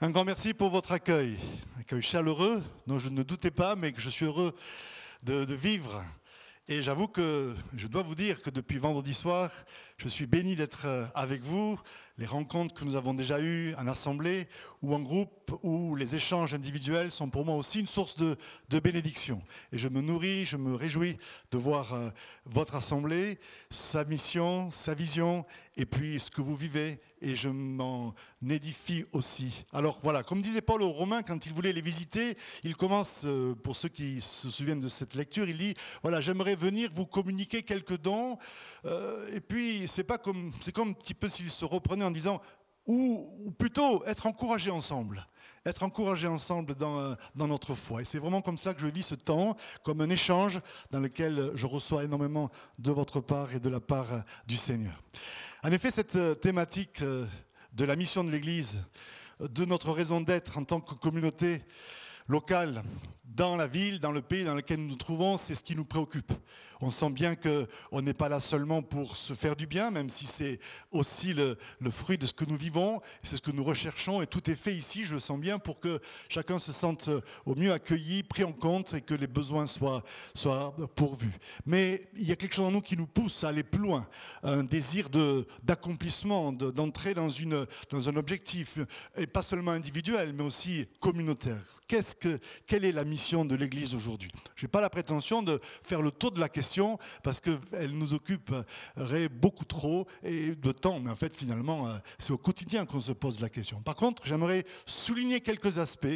Un grand merci pour votre accueil chaleureux, dont je ne doutais pas, mais que je suis heureux de vivre. Et j'avoue que je dois vous dire que depuis vendredi soir, je suis béni d'être avec vous. Les rencontres que nous avons déjà eues en assemblée ou en groupe ou les échanges individuels sont pour moi aussi une source de bénédiction. Et je me nourris, je me réjouis de voir votre assemblée, sa mission, sa vision et puis ce que vous vivez. Et je m'en édifie aussi. Alors voilà, comme disait Paul aux Romains, quand il voulait les visiter, il commence, pour ceux qui se souviennent de cette lecture, il dit, voilà, j'aimerais venir vous communiquer quelques dons. Et puis, c'est comme un petit peu s'il se reprenait en disant, ou plutôt être encouragés ensemble. Être encouragés ensemble dans notre foi. Et c'est vraiment comme cela que je vis ce temps, comme un échange dans lequel je reçois énormément de votre part et de la part du Seigneur. En effet, cette thématique de la mission de l'Église, de notre raison d'être en tant que communauté locale, dans la ville, dans le pays dans lequel nous nous trouvons, c'est ce qui nous préoccupe. On sent bien qu'on n'est pas là seulement pour se faire du bien, même si c'est aussi le fruit de ce que nous vivons, c'est ce que nous recherchons, et tout est fait ici, je le sens bien, pour que chacun se sente au mieux accueilli, pris en compte, et que les besoins soient pourvus. Mais il y a quelque chose en nous qui nous pousse à aller plus loin, un désir d'accomplissement, d'entrer dans un objectif, et pas seulement individuel, mais aussi communautaire. Quelle est la mission de l'Église aujourd'hui? Je n'ai pas la prétention de faire le tour de la question parce qu'elle nous occuperait beaucoup trop et de temps. Mais en fait, finalement, c'est au quotidien qu'on se pose la question. Par contre, j'aimerais souligner quelques aspects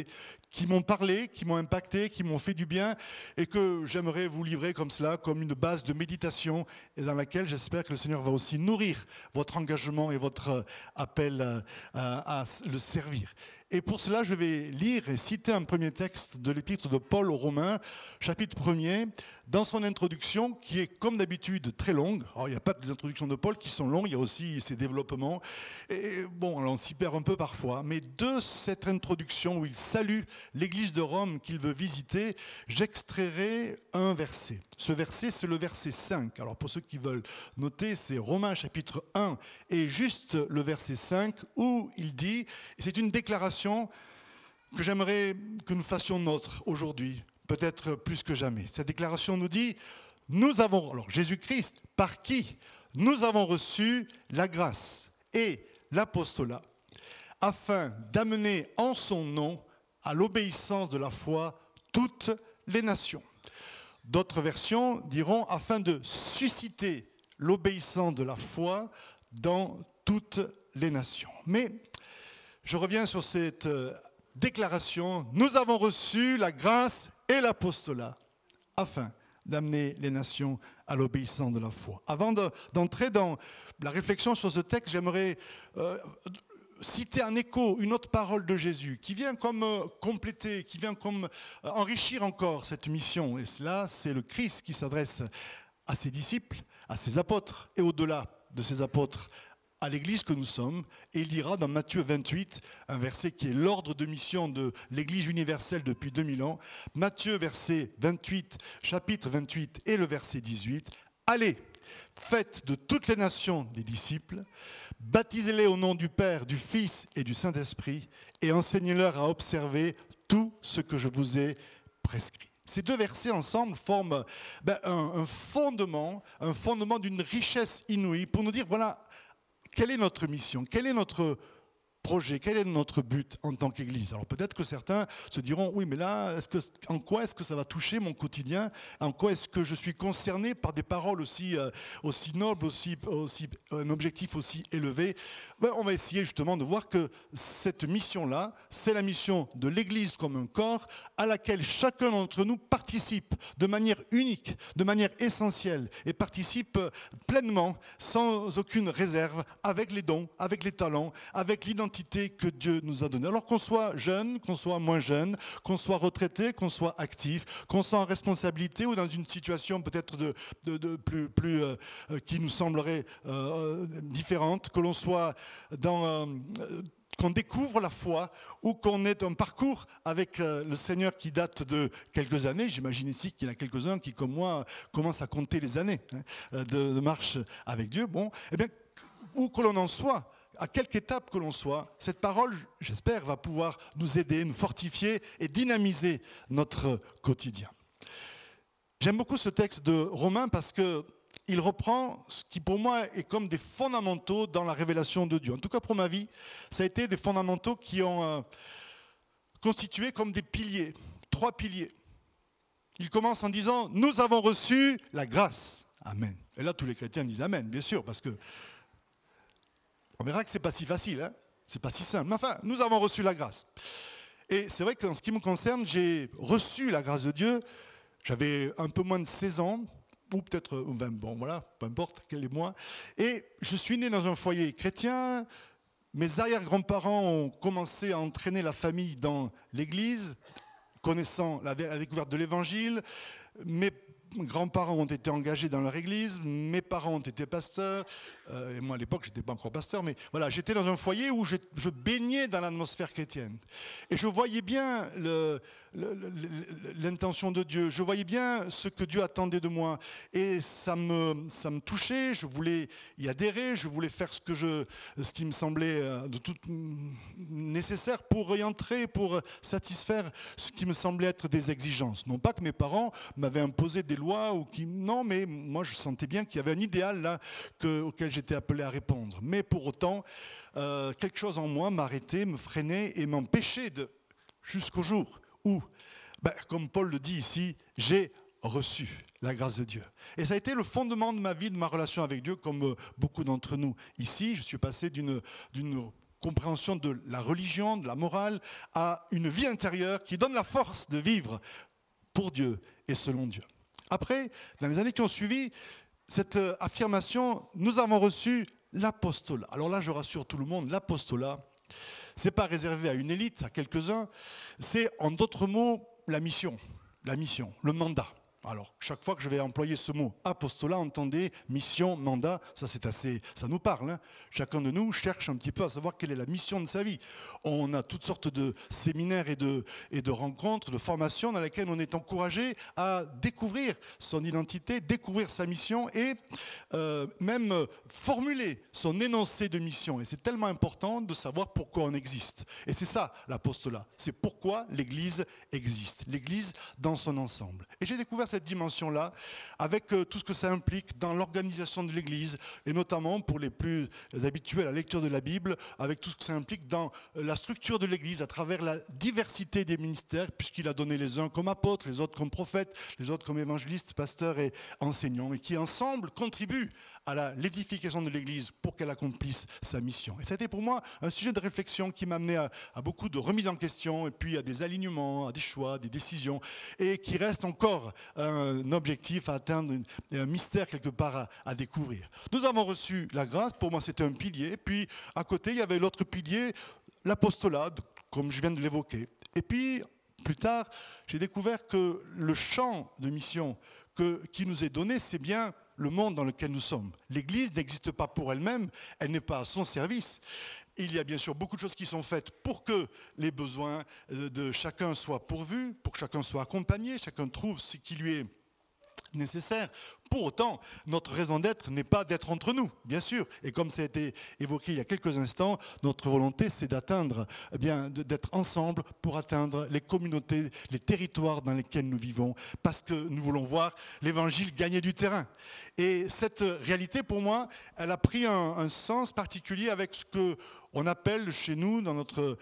qui m'ont parlé, qui m'ont impacté, qui m'ont fait du bien et que j'aimerais vous livrer comme cela, comme une base de méditation et dans laquelle j'espère que le Seigneur va aussi nourrir votre engagement et votre appel à le servir. Et pour cela, je vais lire et citer un premier texte de l'épître de Paul aux Romains, chapitre 1er, dans son introduction, qui est comme d'habitude très longue. Alors, il n'y a pas que des introductions de Paul qui sont longues, il y a aussi ses développements. Et bon, alors on s'y perd un peu parfois, mais de cette introduction où il salue l'église de Rome qu'il veut visiter, j'extrairai un verset. Ce verset, c'est le verset 5. Alors pour ceux qui veulent noter, c'est Romains chapitre 1 et juste le verset 5 où il dit, et c'est une déclaration que j'aimerais que nous fassions nôtre aujourd'hui, peut-être plus que jamais. Cette déclaration nous dit, nous avons, alors Jésus-Christ, par qui nous avons reçu la grâce et l'apostolat, afin d'amener en son nom à l'obéissance de la foi toutes les nations. D'autres versions diront afin de susciter l'obéissance de la foi dans toutes les nations. Mais je reviens sur cette déclaration. Nous avons reçu la grâce et l'apostolat afin d'amener les nations à l'obéissance de la foi. Avant d'entrer dans la réflexion sur ce texte, j'aimerais citer en écho une autre parole de Jésus qui vient comme compléter, qui vient comme enrichir encore cette mission. Et cela, c'est le Christ qui s'adresse à ses disciples, à ses apôtres et au-delà de ses apôtres, à l'Église que nous sommes. Et il dira dans Matthieu 28, un verset qui est l'ordre de mission de l'Église universelle depuis 2000 ans, Matthieu verset 28, chapitre 28 et le verset 18, « Allez, faites de toutes les nations des disciples, baptisez-les au nom du Père, du Fils et du Saint-Esprit, et enseignez-leur à observer tout ce que je vous ai prescrit. » Ces deux versets ensemble forment un fondement d'une richesse inouïe pour nous dire, voilà, quelle est notre mission, quel est notre projet, quel est notre but en tant qu'Église? Alors peut-être que certains se diront, oui, mais là, en quoi est-ce que ça va toucher mon quotidien? En quoi est-ce que je suis concerné par des paroles aussi nobles, aussi un objectif aussi élevé? On va essayer justement de voir que cette mission-là, c'est la mission de l'Église comme un corps à laquelle chacun d'entre nous participe de manière unique, de manière essentielle, et participe pleinement, sans aucune réserve, avec les dons, avec les talents, avec l'identité que Dieu nous a donnée. Alors qu'on soit jeune, qu'on soit moins jeune, qu'on soit retraité, qu'on soit actif, qu'on soit en responsabilité ou dans une situation peut-être qui nous semblerait différente, que l'on soit qu'on découvre la foi ou qu'on ait un parcours avec le Seigneur qui date de quelques années. J'imagine ici qu'il y en a quelques-uns qui, comme moi, commencent à compter les années de marche avec Dieu. Bon, eh bien, où que l'on en soit, à quelque étape que l'on soit, cette parole, j'espère, va pouvoir nous aider, nous fortifier et dynamiser notre quotidien. J'aime beaucoup ce texte de Romains parce qu'il reprend ce qui pour moi est comme des fondamentaux dans la révélation de Dieu. En tout cas pour ma vie, ça a été des fondamentaux qui ont constitué comme des piliers, 3 piliers. Il commence en disant « Nous avons reçu la grâce ». Amen. Et là tous les chrétiens disent « Amen », bien sûr, parce que on verra que ce n'est pas si facile, hein, c'est pas si simple. Mais enfin, nous avons reçu la grâce. Et c'est vrai qu'en ce qui me concerne, j'ai reçu la grâce de Dieu. J'avais un peu moins de 16 ans, ou peut-être 20, bon voilà, peu importe quel est moi. Et je suis né dans un foyer chrétien. Mes arrière-grands-parents ont commencé à entraîner la famille dans l'église, connaissant la découverte de l'évangile. Mes grands-parents ont été engagés dans leur église, mes parents ont été pasteurs, et moi à l'époque je n'étais pas encore pasteur, mais voilà, j'étais dans un foyer où je baignais dans l'atmosphère chrétienne. Et je voyais bien l'intention de Dieu, je voyais bien ce que Dieu attendait de moi. Et ça me touchait, je voulais y adhérer, je voulais faire ce qui me semblait de tout nécessaire pour y entrer, pour satisfaire ce qui me semblait être des exigences. Non pas que mes parents m'avaient imposé des lois, non, mais moi je sentais bien qu'il y avait un idéal là auquel j'étais appelé à répondre. Mais pour autant, quelque chose en moi m'arrêtait, me freinait et m'empêchait jusqu'au jour où, comme Paul le dit ici, j'ai reçu la grâce de Dieu. Et ça a été le fondement de ma vie, de ma relation avec Dieu, comme beaucoup d'entre nous. Ici, je suis passé d'une compréhension de la religion, de la morale, à une vie intérieure qui donne la force de vivre pour Dieu et selon Dieu. Après, dans les années qui ont suivi, cette affirmation, nous avons reçu l'apostolat. Alors là, je rassure tout le monde, l'apostolat, ce n'est pas réservé à une élite, à quelques-uns, c'est en d'autres mots la mission, le mandat. Alors, chaque fois que je vais employer ce mot apostolat, entendez, mission, mandat, ça nous parle. Hein. Chacun de nous cherche un petit peu à savoir quelle est la mission de sa vie. On a toutes sortes de séminaires et de rencontres, de formations dans lesquelles on est encouragé à découvrir son identité, découvrir sa mission et même formuler son énoncé de mission. Et c'est tellement important de savoir pourquoi on existe. Et c'est ça l'apostolat, c'est pourquoi l'Église existe, l'Église dans son ensemble. Et j'ai découvert cette dimension-là, avec tout ce que ça implique dans l'organisation de l'Église, et notamment pour les plus habitués à la lecture de la Bible, avec tout ce que ça implique dans la structure de l'Église, à travers la diversité des ministères, puisqu'il a donné les uns comme apôtres, les autres comme prophètes, les autres comme évangélistes, pasteurs et enseignants, et qui ensemble contribuent à l'édification de l'Église pour qu'elle accomplisse sa mission. Et ça a été pour moi un sujet de réflexion qui m'a amené à beaucoup de remises en question, et puis à des alignements, à des choix, des décisions, et qui reste encore un objectif à atteindre, un mystère quelque part à découvrir. Nous avons reçu la grâce, pour moi c'était un pilier, puis à côté il y avait l'autre pilier, l'apostolat, comme je viens de l'évoquer. Et puis plus tard, j'ai découvert que le champ de mission qui nous est donné, c'est bien le monde dans lequel nous sommes. L'Église n'existe pas pour elle-même, elle n'est pas à son service. Il y a bien sûr beaucoup de choses qui sont faites pour que les besoins de chacun soient pourvus, pour que chacun soit accompagné, chacun trouve ce qui lui est nécessaire. Pour autant, notre raison d'être n'est pas d'être entre nous, bien sûr. Et comme ça a été évoqué il y a quelques instants, notre volonté, c'est d'atteindre, d'être ensemble pour atteindre les communautés, les territoires dans lesquels nous vivons, parce que nous voulons voir l'Évangile gagner du terrain. Et cette réalité, pour moi, elle a pris un sens particulier avec ce que on appelle chez nous, dans notre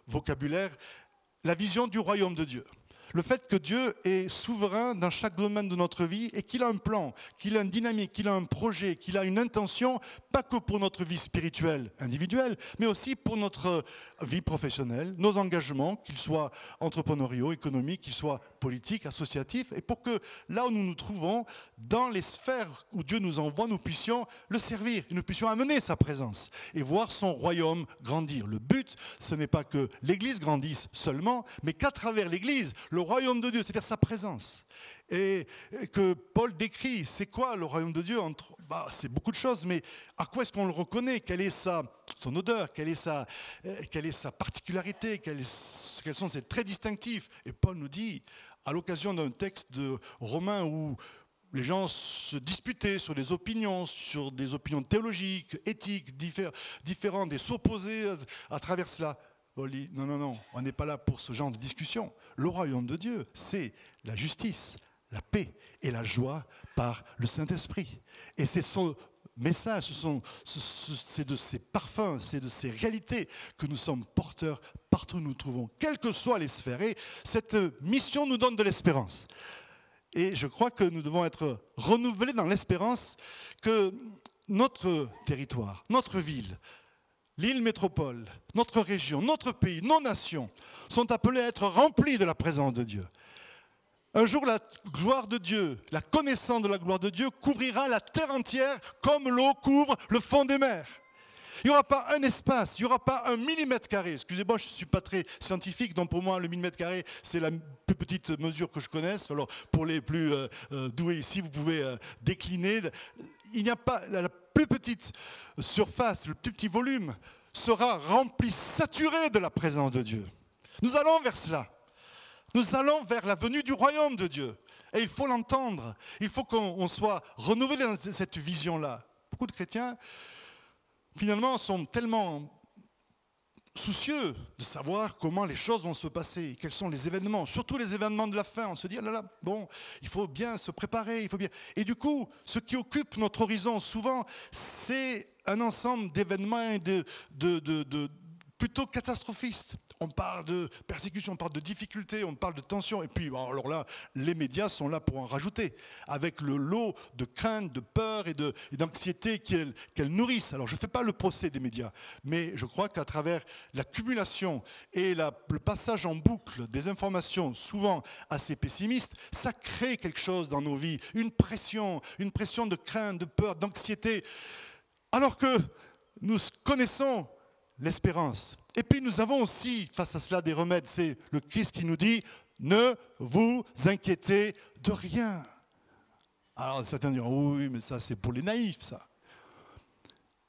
vocabulaire, la vision du royaume de Dieu. Le fait que Dieu est souverain dans chaque domaine de notre vie et qu'il a un plan, qu'il a une dynamique, qu'il a un projet, qu'il a une intention, pas que pour notre vie spirituelle individuelle, mais aussi pour notre vie professionnelle, nos engagements, qu'ils soient entrepreneuriaux, économiques, qu'ils soient politiques, associatifs, et pour que là où nous nous trouvons, dans les sphères où Dieu nous envoie, nous puissions le servir, et nous puissions amener sa présence et voir son royaume grandir. Le but, ce n'est pas que l'Église grandisse seulement, mais qu'à travers l'Église, le royaume de Dieu, c'est-à-dire sa présence. Et que Paul décrit, c'est quoi le royaume de Dieu? C'est beaucoup de choses, mais à quoi est-ce qu'on le reconnaît? Quelle est son odeur? Quelle est sa particularité? Quels sont ses traits distinctifs? Et Paul nous dit, à l'occasion d'un texte de Romains où les gens se disputaient sur des opinions théologiques, éthiques, différentes, et s'opposaient à travers cela. On dit, non, non, non, on n'est pas là pour ce genre de discussion. Le royaume de Dieu, c'est la justice, la paix et la joie par le Saint-Esprit. Et c'est son message, c'est de ces parfums, c'est de ces réalités que nous sommes porteurs partout où nous nous trouvons, quelles que soient les sphères. Et cette mission nous donne de l'espérance. Et je crois que nous devons être renouvelés dans l'espérance que notre territoire, notre ville, l'île métropole, notre région, notre pays, nos nations sont appelés à être remplis de la présence de Dieu. Un jour, la gloire de Dieu, la connaissance de la gloire de Dieu couvrira la terre entière comme l'eau couvre le fond des mers. Il n'y aura pas un espace, il n'y aura pas un millimètre carré. Excusez-moi, je ne suis pas très scientifique, donc pour moi, le millimètre carré, c'est la plus petite mesure que je connaisse. Alors, pour les plus doués ici, vous pouvez décliner. Il n'y a pas la plus petite surface, le plus petit volume sera rempli, saturé de la présence de Dieu. Nous allons vers cela. Nous allons vers la venue du royaume de Dieu. Et il faut l'entendre. Il faut qu'on soit renouvelé dans cette vision-là. Beaucoup de chrétiens, finalement, sont tellement soucieux de savoir comment les choses vont se passer, quels sont les événements, surtout les événements de la fin. On se dit, ah là là, bon, il faut bien se préparer, il faut bien... Et du coup, ce qui occupe notre horizon souvent, c'est un ensemble d'événements et plutôt catastrophistes. On parle de persécution, on parle de difficultés, on parle de tensions. Et puis, alors là, les médias sont là pour en rajouter, avec le lot de craintes, de peurs et d'anxiété qu'elles nourrissent. Alors, je ne fais pas le procès des médias, mais je crois qu'à travers l'accumulation et le passage en boucle des informations, souvent assez pessimistes, ça crée quelque chose dans nos vies, une pression de crainte, de peur, d'anxiété, alors que nous connaissons l'espérance. Et puis nous avons aussi, face à cela, des remèdes. C'est le Christ qui nous dit, ne vous inquiétez de rien. Alors certains diront, oui, mais ça c'est pour les naïfs, ça.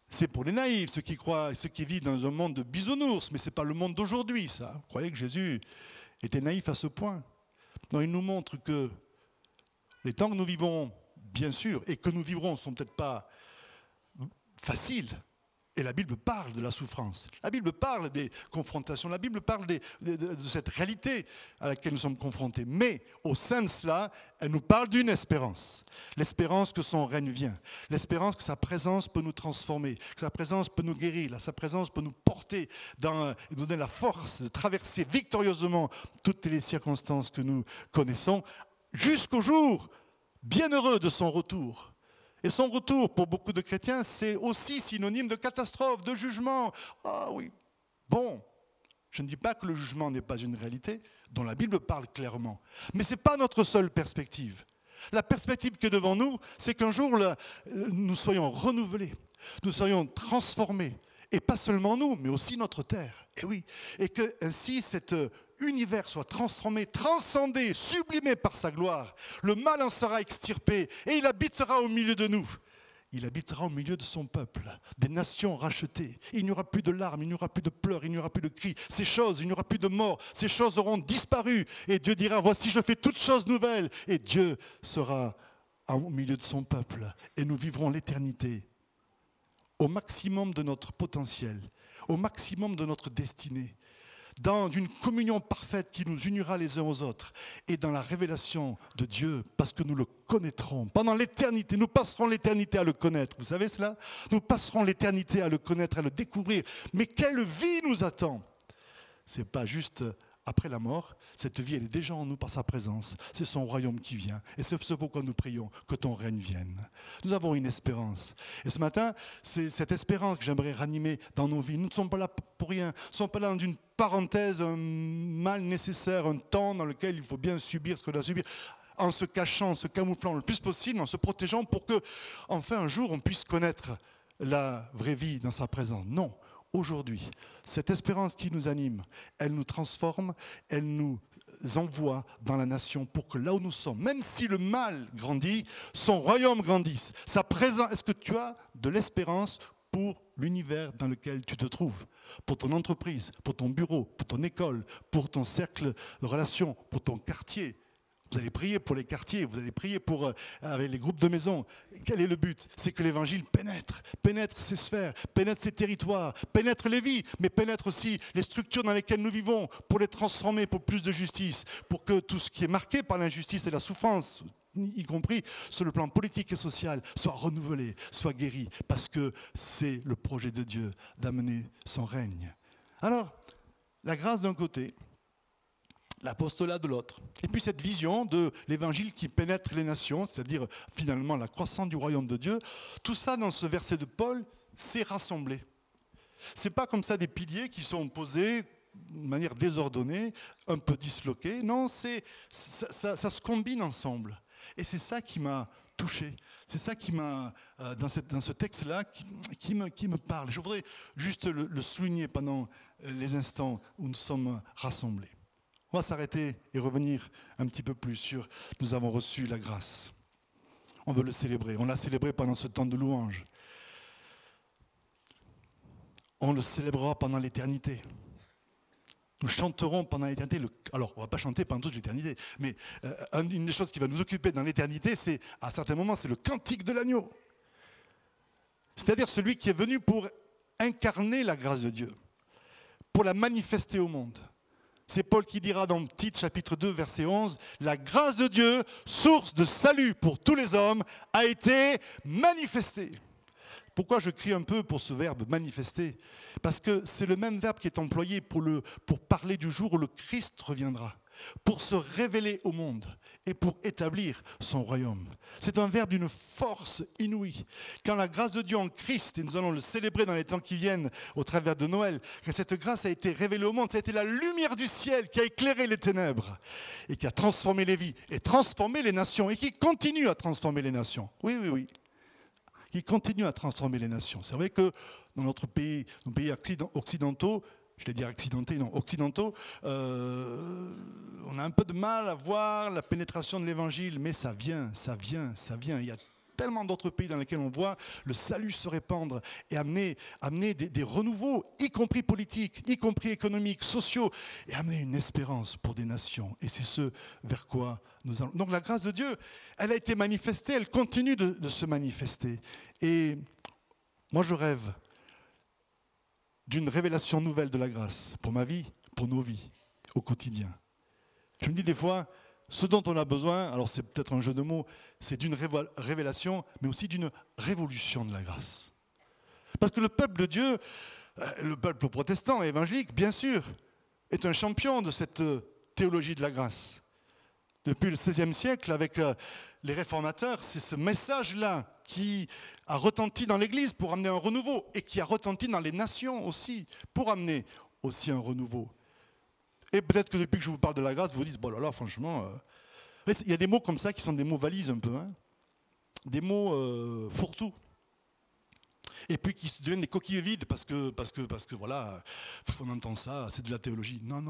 C'est pour les naïfs, ceux qui croient, ceux qui vivent dans un monde de bisounours, mais ce n'est pas le monde d'aujourd'hui, ça. Vous croyez que Jésus était naïf à ce point? Non, il nous montre que les temps que nous vivons, bien sûr, et que nous vivrons, ne sont peut-être pas faciles. Et la Bible parle de la souffrance. La Bible parle des confrontations. La Bible parle de cette réalité à laquelle nous sommes confrontés. Mais au sein de cela, elle nous parle d'une espérance. L'espérance que son règne vient. L'espérance que sa présence peut nous transformer. Que sa présence peut nous guérir. Sa présence peut nous porter et nous donner la force de traverser victorieusement toutes les circonstances que nous connaissons jusqu'au jour bienheureux de son retour. Et son retour, pour beaucoup de chrétiens, c'est aussi synonyme de catastrophe, de jugement. Ah oui, bon, je ne dis pas que le jugement n'est pas une réalité, dont la Bible parle clairement. Mais ce n'est pas notre seule perspective. La perspective que devant nous, c'est qu'un jour, nous soyons renouvelés, nous soyons transformés. Et pas seulement nous, mais aussi notre terre. Et oui, et que ainsi cet univers soit transformé, transcendé, sublimé par sa gloire. Le mal en sera extirpé et il habitera au milieu de nous. Il habitera au milieu de son peuple, des nations rachetées. Il n'y aura plus de larmes, il n'y aura plus de pleurs, il n'y aura plus de cris. Ces choses, il n'y aura plus de mort. Ces choses auront disparu. Et Dieu dira, voici, je fais toutes choses nouvelles. Et Dieu sera au milieu de son peuple. Et nous vivrons l'éternité au maximum de notre potentiel, au maximum de notre destinée, dans une communion parfaite qui nous unira les uns aux autres et dans la révélation de Dieu, parce que nous le connaîtrons. Pendant l'éternité, nous passerons l'éternité à le connaître. Vous savez cela? Nous passerons l'éternité à le connaître, à le découvrir. Mais quelle vie nous attend? Ce n'est pas juste après la mort, cette vie, elle est déjà en nous par sa présence. C'est son royaume qui vient. Et c'est ce pourquoi nous prions, que ton règne vienne. Nous avons une espérance. Et ce matin, c'est cette espérance que j'aimerais ranimer dans nos vies. Nous ne sommes pas là pour rien. Nous ne sommes pas là dans une parenthèse, un mal nécessaire, un temps dans lequel il faut bien subir ce qu'on doit subir, en se cachant, en se camouflant le plus possible, en se protégeant pour que, enfin, un jour, on puisse connaître la vraie vie dans sa présence. Non. Aujourd'hui, cette espérance qui nous anime, elle nous transforme, elle nous envoie dans la nation pour que là où nous sommes, même si le mal grandit, son royaume grandisse. Sa présence, est-ce que tu as de l'espérance pour l'univers dans lequel tu te trouves, pour ton entreprise, pour ton bureau, pour ton école, pour ton cercle de relations, pour ton quartier, Vous allez prier pour les quartiers, vous allez prier pour avec les groupes de maison. Quel est le but? C'est que l'évangile pénètre ces sphères, pénètre ces territoires, pénètre les vies, mais pénètre aussi les structures dans lesquelles nous vivons pour les transformer, pour plus de justice, pour que tout ce qui est marqué par l'injustice et la souffrance, y compris sur le plan politique et social, soit renouvelé, soit guéri, parce que c'est le projet de Dieu d'amener son règne. Alors, la grâce d'un côté, l'apostolat de l'autre. Et puis cette vision de l'évangile qui pénètre les nations, c'est-à-dire finalement la croissance du royaume de Dieu, tout ça dans ce verset de Paul, c'est rassemblé. Ce n'est pas comme ça des piliers qui sont posés de manière désordonnée, un peu disloqués. Non, ça se combine ensemble. Et c'est ça qui m'a touché. C'est ça qui m'a, dans ce texte-là, qui me parle. Je voudrais juste le souligner pendant les instants où nous sommes rassemblés. On va s'arrêter et revenir un petit peu plus sur « Nous avons reçu la grâce ». On veut le célébrer. On l'a célébré pendant ce temps de louange. On le célébrera pendant l'éternité. Nous chanterons pendant l'éternité. Alors, on ne va pas chanter pendant toute l'éternité, mais une des choses qui va nous occuper dans l'éternité, c'est, à certains moments, c'est le cantique de l'agneau. C'est-à-dire celui qui est venu pour incarner la grâce de Dieu, pour la manifester au monde. C'est Paul qui dira dans Tite chapitre 2 verset 11, « La grâce de Dieu, source de salut pour tous les hommes, a été manifestée. » Pourquoi je crie un peu pour ce verbe « manifester » ? Parce que c'est le même verbe qui est employé pour parler du jour où le Christ reviendra, pour se révéler au monde et pour établir son royaume. C'est un verbe d'une force inouïe. Quand la grâce de Dieu en Christ, et nous allons le célébrer dans les temps qui viennent au travers de Noël, que cette grâce a été révélée au monde, ça a été la lumière du ciel qui a éclairé les ténèbres et qui a transformé les vies et transformé les nations et qui continue à transformer les nations. Oui, oui, oui. Qui continue à transformer les nations. C'est vrai que dans notre pays, nos pays occidentaux, je vais dire accidentés, non, occidentaux, on a un peu de mal à voir la pénétration de l'évangile, mais ça vient. Il y a tellement d'autres pays dans lesquels on voit le salut se répandre et amener des renouveaux, y compris politiques, y compris économiques, sociaux, et amener une espérance pour des nations. Et c'est ce vers quoi nous allons. Donc la grâce de Dieu, elle a été manifestée, elle continue de se manifester. Et moi je rêve d'une révélation nouvelle de la grâce pour ma vie, pour nos vies, au quotidien. Je me dis des fois, ce dont on a besoin, alors c'est peut-être un jeu de mots, c'est d'une révélation, mais aussi d'une révolution de la grâce. Parce que le peuple de Dieu, le peuple protestant et évangélique, bien sûr, est un champion de cette théologie de la grâce. Depuis le XVIe siècle, avec les réformateurs, c'est ce message-là qui a retenti dans l'Église pour amener un renouveau et qui a retenti dans les nations aussi pour amener aussi un renouveau. Et peut-être que depuis que je vous parle de la grâce, vous vous dites, bon là là, franchement, il y a des mots comme ça qui sont des mots valises un peu, hein, des mots fourre-tout. Et puis qui deviennent des coquilles vides parce que voilà, on entend ça, c'est de la théologie. Non.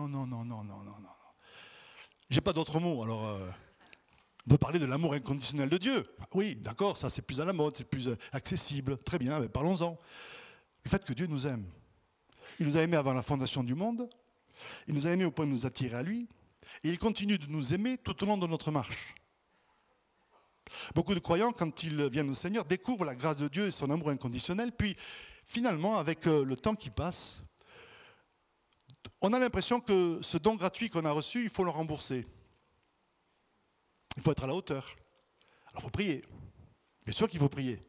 J'ai pas d'autres mots, alors on peut parler de l'amour inconditionnel de Dieu. Oui, d'accord, ça c'est plus à la mode, c'est plus accessible, très bien, mais parlons-en. Le fait que Dieu nous aime. Il nous a aimés avant la fondation du monde, il nous a aimés au point de nous attirer à lui, et il continue de nous aimer tout au long de notre marche. Beaucoup de croyants, quand ils viennent au Seigneur, découvrent la grâce de Dieu et son amour inconditionnel, puis finalement, avec le temps qui passe, on a l'impression que ce don gratuit qu'on a reçu, il faut le rembourser. Il faut être à la hauteur. Alors il faut prier. Bien sûr qu'il faut prier.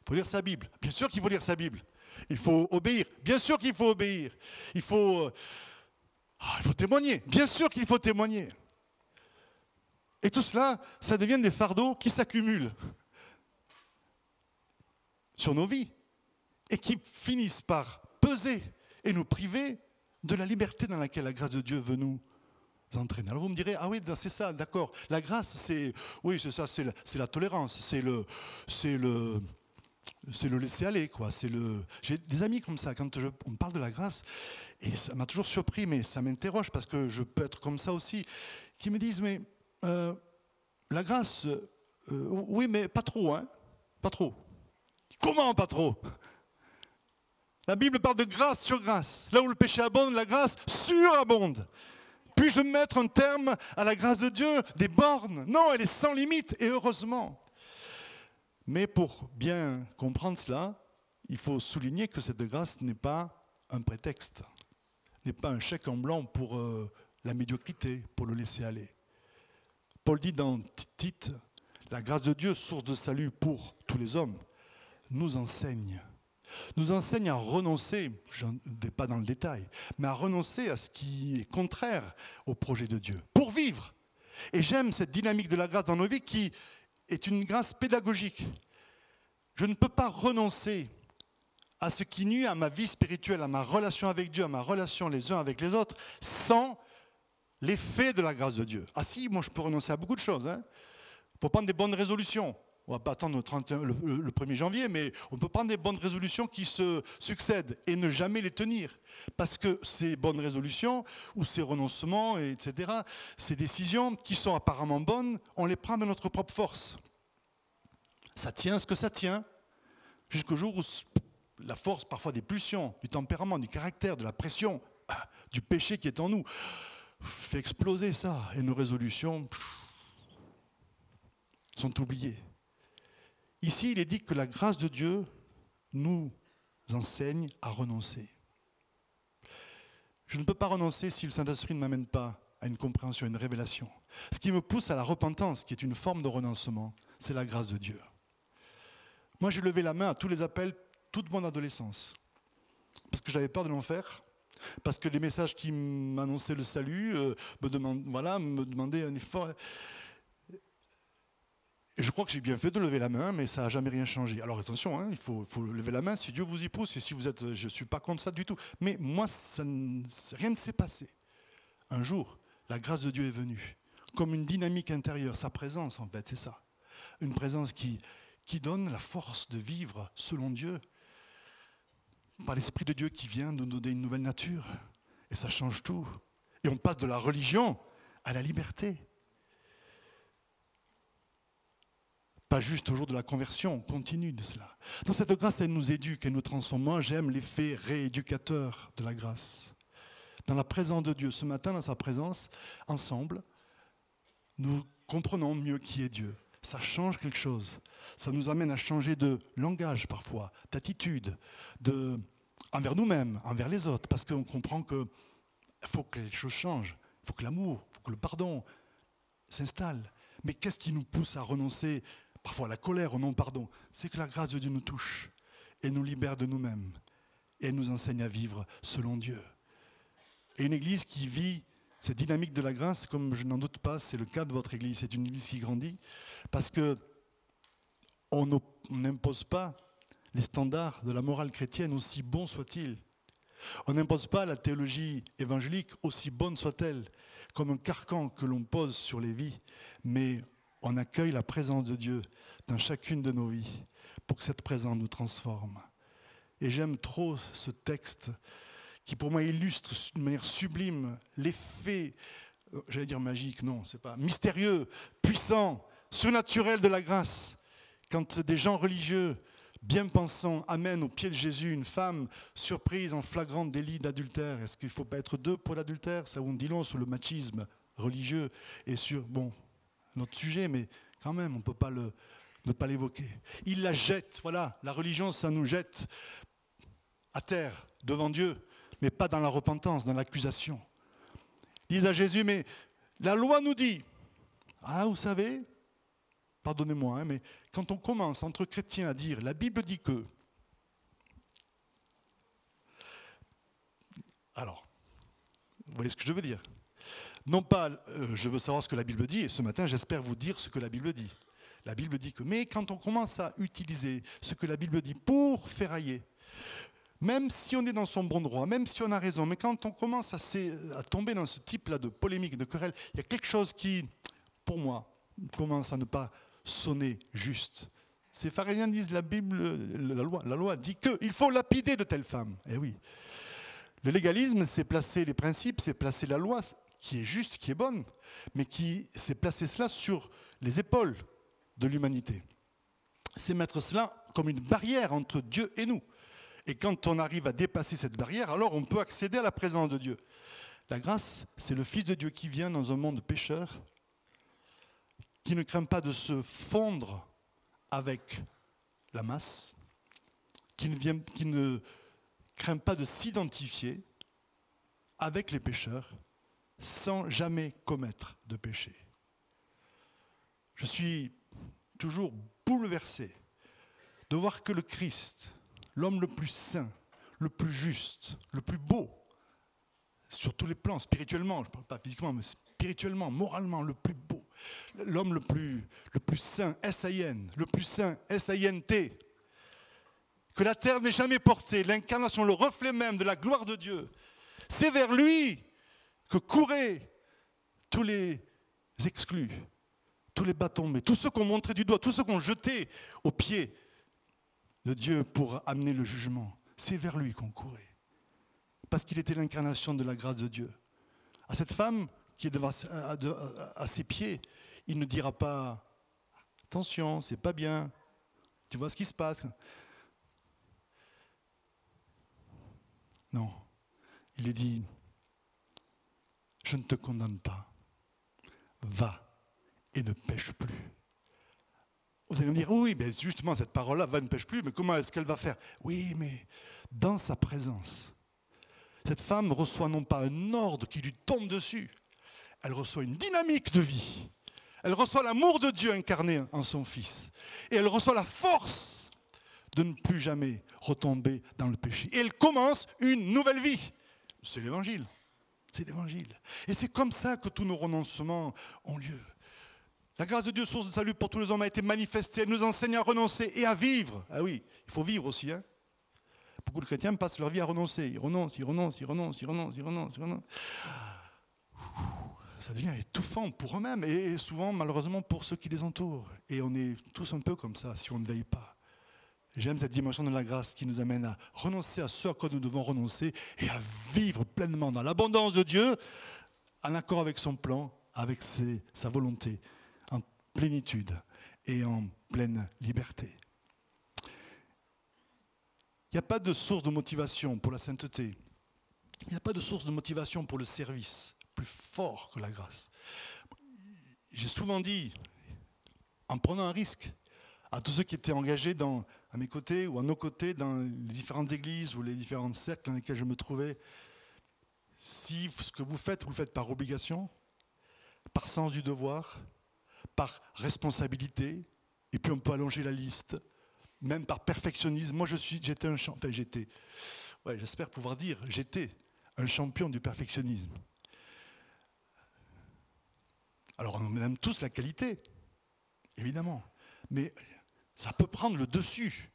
Il faut lire sa Bible. Bien sûr qu'il faut lire sa Bible. Il faut obéir. Bien sûr qu'il faut obéir. Il faut témoigner. Bien sûr qu'il faut témoigner. Et tout cela, ça devient des fardeaux qui s'accumulent sur nos vies et qui finissent par peser et nous priver de la liberté dans laquelle la grâce de Dieu veut nous entraîner. Alors vous me direz, ah oui, c'est ça, d'accord. La grâce, c'est la tolérance, c'est le laisser aller, quoi. J'ai des amis comme ça, quand on me parle de la grâce, et ça m'a toujours surpris, mais ça m'interroge parce que je peux être comme ça aussi, qui me disent, mais la grâce, oui, mais pas trop, hein, pas trop. Comment pas trop ? La Bible parle de grâce sur grâce. Là où le péché abonde, la grâce surabonde. Puis-je mettre un terme à la grâce de Dieu, des bornes? Non, elle est sans limite, et heureusement. Mais pour bien comprendre cela, il faut souligner que cette grâce n'est pas un prétexte, n'est pas un chèque en blanc pour la médiocrité, pour le laisser aller. Paul dit dans Tite, la grâce de Dieu, source de salut pour tous les hommes, nous enseigne à renoncer, je ne vais pas dans le détail, mais à renoncer à ce qui est contraire au projet de Dieu, pour vivre. Et j'aime cette dynamique de la grâce dans nos vies qui est une grâce pédagogique. Je ne peux pas renoncer à ce qui nuit à ma vie spirituelle, à ma relation avec Dieu, à ma relation les uns avec les autres, sans l'effet de la grâce de Dieu. Ah si, moi je peux renoncer à beaucoup de choses. Pour prendre des bonnes résolutions. On ne va pas attendre le 1er janvier, mais on peut prendre des bonnes résolutions qui se succèdent et ne jamais les tenir. Parce que ces bonnes résolutions, ou ces renoncements, etc., ces décisions qui sont apparemment bonnes, on les prend de notre propre force. Ça tient ce que ça tient, jusqu'au jour où la force, parfois des pulsions, du tempérament, du caractère, de la pression, du péché qui est en nous, fait exploser ça. Et nos résolutions sont oubliées. Ici, il est dit que la grâce de Dieu nous enseigne à renoncer. Je ne peux pas renoncer si le Saint-Esprit ne m'amène pas à une compréhension, à une révélation. Ce qui me pousse à la repentance, qui est une forme de renoncement, c'est la grâce de Dieu. Moi, j'ai levé la main à tous les appels toute mon adolescence, parce que j'avais peur de l'enfer, parce que les messages qui m'annonçaient le salut me demandaient un effort. Et je crois que j'ai bien fait de lever la main, mais ça n'a jamais rien changé. Alors attention, il faut lever la main si Dieu vous y pousse, et si vous êtes, je ne suis pas contre ça du tout. Mais moi, rien ne s'est passé. Un jour, la grâce de Dieu est venue, comme une dynamique intérieure, sa présence en fait, c'est ça. Une présence qui donne la force de vivre selon Dieu, par l'Esprit de Dieu qui vient nous donner une nouvelle nature. Et ça change tout. Et on passe de la religion à la liberté. Pas juste au jour de la conversion, on continue de cela. Donc cette grâce, elle nous éduque, elle nous transforme. Moi, j'aime l'effet rééducateur de la grâce. Dans la présence de Dieu, ce matin, dans sa présence, ensemble, nous comprenons mieux qui est Dieu. Ça change quelque chose. Ça nous amène à changer de langage parfois, d'attitude, envers nous-mêmes, envers les autres, parce qu'on comprend qu'il faut que les choses changent. Il faut que l'amour, il faut que le pardon s'installe. Mais qu'est-ce qui nous pousse à renoncer parfois à la colère, au non-pardon? C'est que la grâce de Dieu nous touche et nous libère de nous-mêmes et nous enseigne à vivre selon Dieu. Et une église qui vit cette dynamique de la grâce, comme je n'en doute pas, c'est le cas de votre église. C'est une église qui grandit parce qu'on n'impose pas les standards de la morale chrétienne, aussi bons soient-ils. On n'impose pas la théologie évangélique, aussi bonne soit-elle, comme un carcan que l'on pose sur les vies, mais on accueille la présence de Dieu dans chacune de nos vies pour que cette présence nous transforme. Et j'aime trop ce texte qui pour moi illustre d'une manière sublime l'effet, j'allais dire magique, non, c'est pas, mystérieux, puissant, surnaturel de la grâce. Quand des gens religieux, bien pensants, amènent au pied de Jésus une femme surprise en flagrant délit d'adultère. Est-ce qu'il ne faut pas être deux pour l'adultère? Ça on dit long sur le machisme religieux et sur, notre sujet, mais quand même, on ne peut pas ne pas l'évoquer. Il la jette, voilà, la religion, ça nous jette à terre, devant Dieu, mais pas dans la repentance, dans l'accusation. Ils disent à Jésus, mais la loi nous dit, vous savez, pardonnez-moi, mais quand on commence entre chrétiens à dire, la Bible dit que, alors, vous voyez ce que je veux dire? Non pas, je veux savoir ce que la Bible dit, et ce matin, j'espère vous dire ce que la Bible dit. La Bible dit que, mais quand on commence à utiliser ce que la Bible dit pour ferrailler, même si on est dans son bon droit, même si on a raison, mais quand on commence à tomber dans ce type-là de polémique, de querelle, il y a quelque chose qui, pour moi, commence à ne pas sonner juste. Ces pharisiens disent, la Bible, la loi dit qu'il faut lapider de telles femmes. Eh oui. Le légalisme, c'est placer les principes, c'est placer la loi, qui est juste, qui est bonne, mais c'est placer cela sur les épaules de l'humanité. C'est mettre cela comme une barrière entre Dieu et nous. Et quand on arrive à dépasser cette barrière, alors on peut accéder à la présence de Dieu. La grâce, c'est le Fils de Dieu qui vient dans un monde pécheur, qui ne craint pas de se fondre avec la masse, qui ne craint pas de s'identifier avec les pécheurs sans jamais commettre de péché. Je suis toujours bouleversé de voir que le Christ, l'homme le plus saint, le plus juste, le plus beau, sur tous les plans, spirituellement, je ne parle pas physiquement, mais spirituellement, moralement, le plus beau, l'homme le plus saint, S-A-I-N, le plus saint, S-A-I-N-T, que la terre n'ait jamais porté, l'incarnation, le reflet même de la gloire de Dieu, c'est vers lui que couraient tous les exclus, tous les bâtons, mais tous ceux qu'on montrait du doigt, tous ceux qu'on jetait aux pieds de Dieu pour amener le jugement. C'est vers lui qu'on courait. Parce qu'il était l'incarnation de la grâce de Dieu. À cette femme qui est à ses pieds, il ne dira pas « Attention, c'est pas bien, tu vois ce qui se passe ?» Non, il lui dit « Je ne te condamne pas, va et ne pêche plus. » Vous allez me dire « Oui, mais justement, cette parole-là, va et ne pêche plus, mais comment est-ce qu'elle va faire ?» Oui, mais dans sa présence, cette femme reçoit non pas un ordre qui lui tombe dessus, elle reçoit une dynamique de vie. Elle reçoit l'amour de Dieu incarné en son Fils. Et elle reçoit la force de ne plus jamais retomber dans le péché. Et elle commence une nouvelle vie. C'est l'Évangile. C'est l'Évangile. Et c'est comme ça que tous nos renoncements ont lieu. La grâce de Dieu, source de salut pour tous les hommes, a été manifestée. Elle nous enseigne à renoncer et à vivre. Ah oui, il faut vivre aussi, hein. Beaucoup de chrétiens passent leur vie à renoncer. Ils renoncent. Ça devient étouffant pour eux-mêmes et souvent, malheureusement, pour ceux qui les entourent. Et on est tous un peu comme ça si on ne veille pas. J'aime cette dimension de la grâce qui nous amène à renoncer à ce à quoi nous devons renoncer et à vivre pleinement dans l'abondance de Dieu, en accord avec son plan, avec sa volonté, en plénitude et en pleine liberté. Il n'y a pas de source de motivation pour la sainteté. Il n'y a pas de source de motivation pour le service plus fort que la grâce. J'ai souvent dit, en prenant un risque, à tous ceux qui étaient engagés à mes côtés ou à nos côtés dans les différentes églises ou les différents cercles dans lesquels je me trouvais, si ce que vous le faites par obligation, par sens du devoir, par responsabilité, et puis on peut allonger la liste, même par perfectionnisme. Moi, j'étais j'espère pouvoir dire, j'étais un champion du perfectionnisme. Alors, on aime tous la qualité, évidemment, mais ça peut prendre le dessus.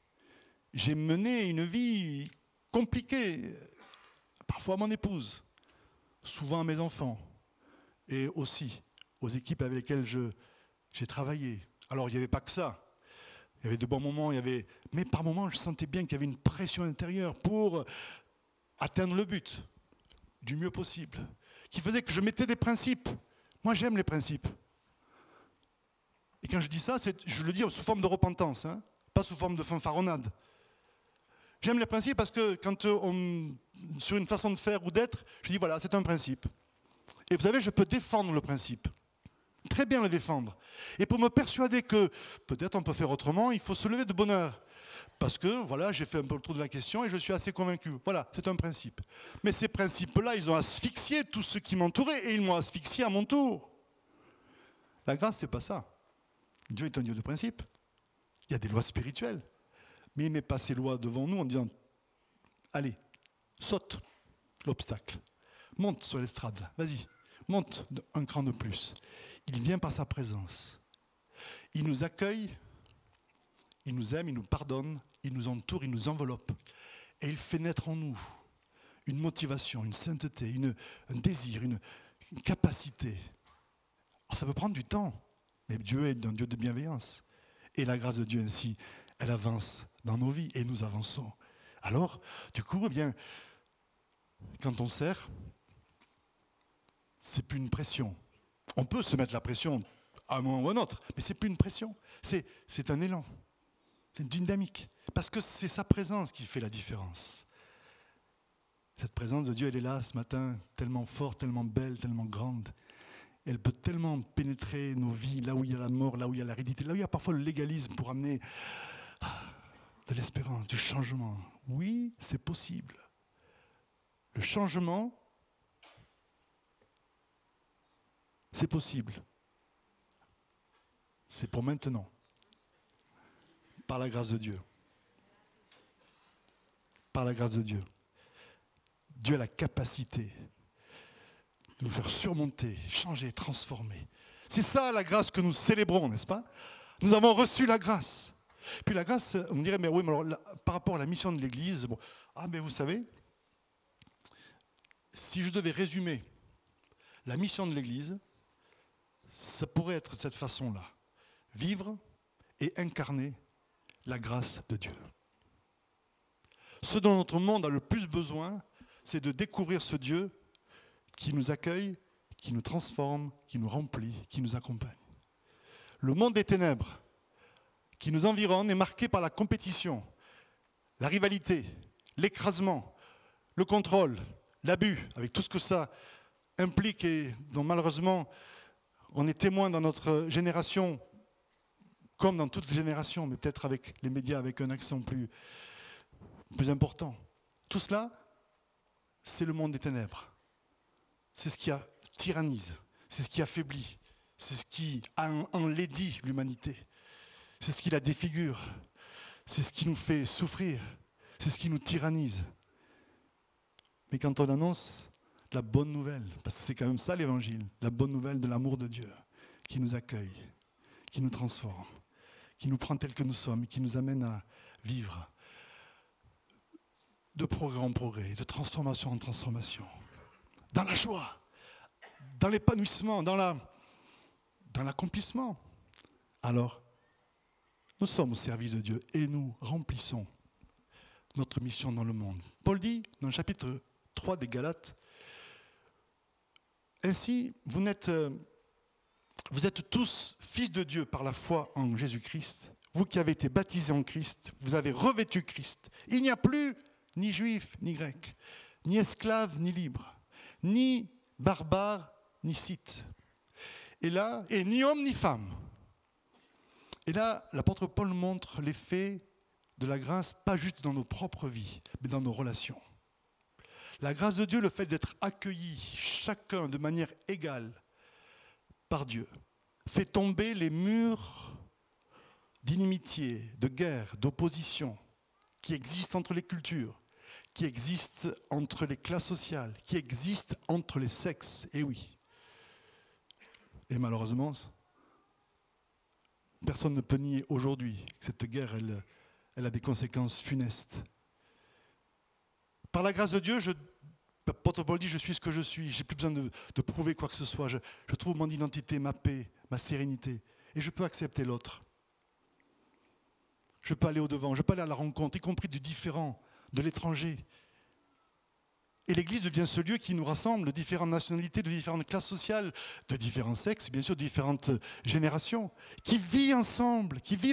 J'ai mené une vie compliquée, parfois à mon épouse, souvent à mes enfants, et aussi aux équipes avec lesquelles j'ai travaillé. Alors, il n'y avait pas que ça. Il y avait de bons moments, mais par moments, je sentais bien qu'il y avait une pression intérieure pour atteindre le but du mieux possible, qui faisait que je mettais des principes. Moi, j'aime les principes. Et quand je dis ça, je le dis sous forme de repentance, hein, pas sous forme de fanfaronnade. J'aime les principes parce que quand sur une façon de faire ou d'être, je dis voilà, c'est un principe. Et vous savez, je peux défendre le principe. Très bien le défendre. Et pour me persuader que peut-être on peut faire autrement, il faut se lever de bonne heure. Parce que, voilà, j'ai fait un peu le tour de la question et je suis assez convaincu. Voilà, c'est un principe. Mais ces principes-là, ils ont asphyxié tous ceux qui m'entouraient et ils m'ont asphyxié à mon tour. La grâce, c'est pas ça. Dieu est un Dieu de principe. Il y a des lois spirituelles. Mais il ne met pas ces lois devant nous en disant « Allez, saute l'obstacle. Monte sur l'estrade, vas-y, monte un cran de plus. » Il vient par sa présence. Il nous accueille, il nous aime, il nous pardonne, il nous entoure, il nous enveloppe. Et il fait naître en nous une motivation, une sainteté, un désir, une capacité. Alors ça peut prendre du temps, mais Dieu est un Dieu de bienveillance. Et la grâce de Dieu ainsi, elle avance dans nos vies et nous avançons. Alors, du coup, eh bien, quand on sert, c'est plus une pression. On peut se mettre la pression à un moment ou à un autre, mais ce n'est plus une pression, c'est un élan, c'est une dynamique, parce que c'est sa présence qui fait la différence. Cette présence de Dieu, elle est là ce matin, tellement forte, tellement belle, tellement grande. Elle peut tellement pénétrer nos vies, là où il y a la mort, là où il y a l'aridité, là où il y a parfois le légalisme pour amener de l'espérance, du changement. Oui, c'est possible. Le changement, c'est possible. C'est pour maintenant. Par la grâce de Dieu. Par la grâce de Dieu. Dieu a la capacité de nous faire surmonter, changer, transformer. C'est ça la grâce que nous célébrons, n'est-ce pas? Nous avons reçu la grâce. Puis la grâce, on me dirait, mais oui, mais alors, par rapport à la mission de l'Église, bon, mais vous savez, si je devais résumer la mission de l'Église, ça pourrait être de cette façon-là. Vivre et incarner la grâce de Dieu. Ce dont notre monde a le plus besoin, c'est de découvrir ce Dieu qui nous accueille, qui nous transforme, qui nous remplit, qui nous accompagne. Le monde des ténèbres qui nous environne est marqué par la compétition, la rivalité, l'écrasement, le contrôle, l'abus, avec tout ce que ça implique et dont malheureusement on est témoin dans notre génération, comme dans toutes les générations, mais peut-être avec les médias avec un accent plus important. Tout cela, c'est le monde des ténèbres. C'est ce qui tyrannise, c'est ce qui affaiblit, c'est ce qui enlaidit l'humanité, c'est ce qui la défigure, c'est ce qui nous fait souffrir, c'est ce qui nous tyrannise. Mais quand on annonce la bonne nouvelle, parce que c'est quand même ça l'évangile, la bonne nouvelle de l'amour de Dieu, qui nous accueille, qui nous transforme, qui nous prend tels que nous sommes, qui nous amène à vivre de progrès en progrès, de transformation en transformation, dans la joie, dans l'épanouissement, dans l'accomplissement. Alors, nous sommes au service de Dieu et nous remplissons notre mission dans le monde. Paul dit dans le chapitre 3 des Galates, « Ainsi, vous êtes tous fils de Dieu par la foi en Jésus-Christ. Vous qui avez été baptisés en Christ, vous avez revêtu Christ. Il n'y a plus ni juif, ni grec, ni esclave, ni libre, ni barbare, ni scythe. Et ni homme, ni femme. » Et là, l'apôtre Paul montre l'effet de la grâce, pas juste dans nos propres vies, mais dans nos relations. La grâce de Dieu, le fait d'être accueillis, chacun de manière égale par Dieu, fait tomber les murs d'inimitié, de guerre, d'opposition qui existent entre les cultures, qui existent entre les classes sociales, qui existent entre les sexes. Et oui. Et malheureusement, personne ne peut nier aujourd'hui que cette guerre, elle a des conséquences funestes. Par la grâce de Dieu, l'apôtre Paul dit, je suis ce que je suis, je n'ai plus besoin de prouver quoi que ce soit, je trouve mon identité, ma paix, ma sérénité, et je peux accepter l'autre. Je peux aller au-devant, je peux aller à la rencontre, y compris du différent, de l'étranger. Et l'Église devient ce lieu qui nous rassemble de différentes nationalités, de différentes classes sociales, de différents sexes, bien sûr, de différentes générations, qui vivent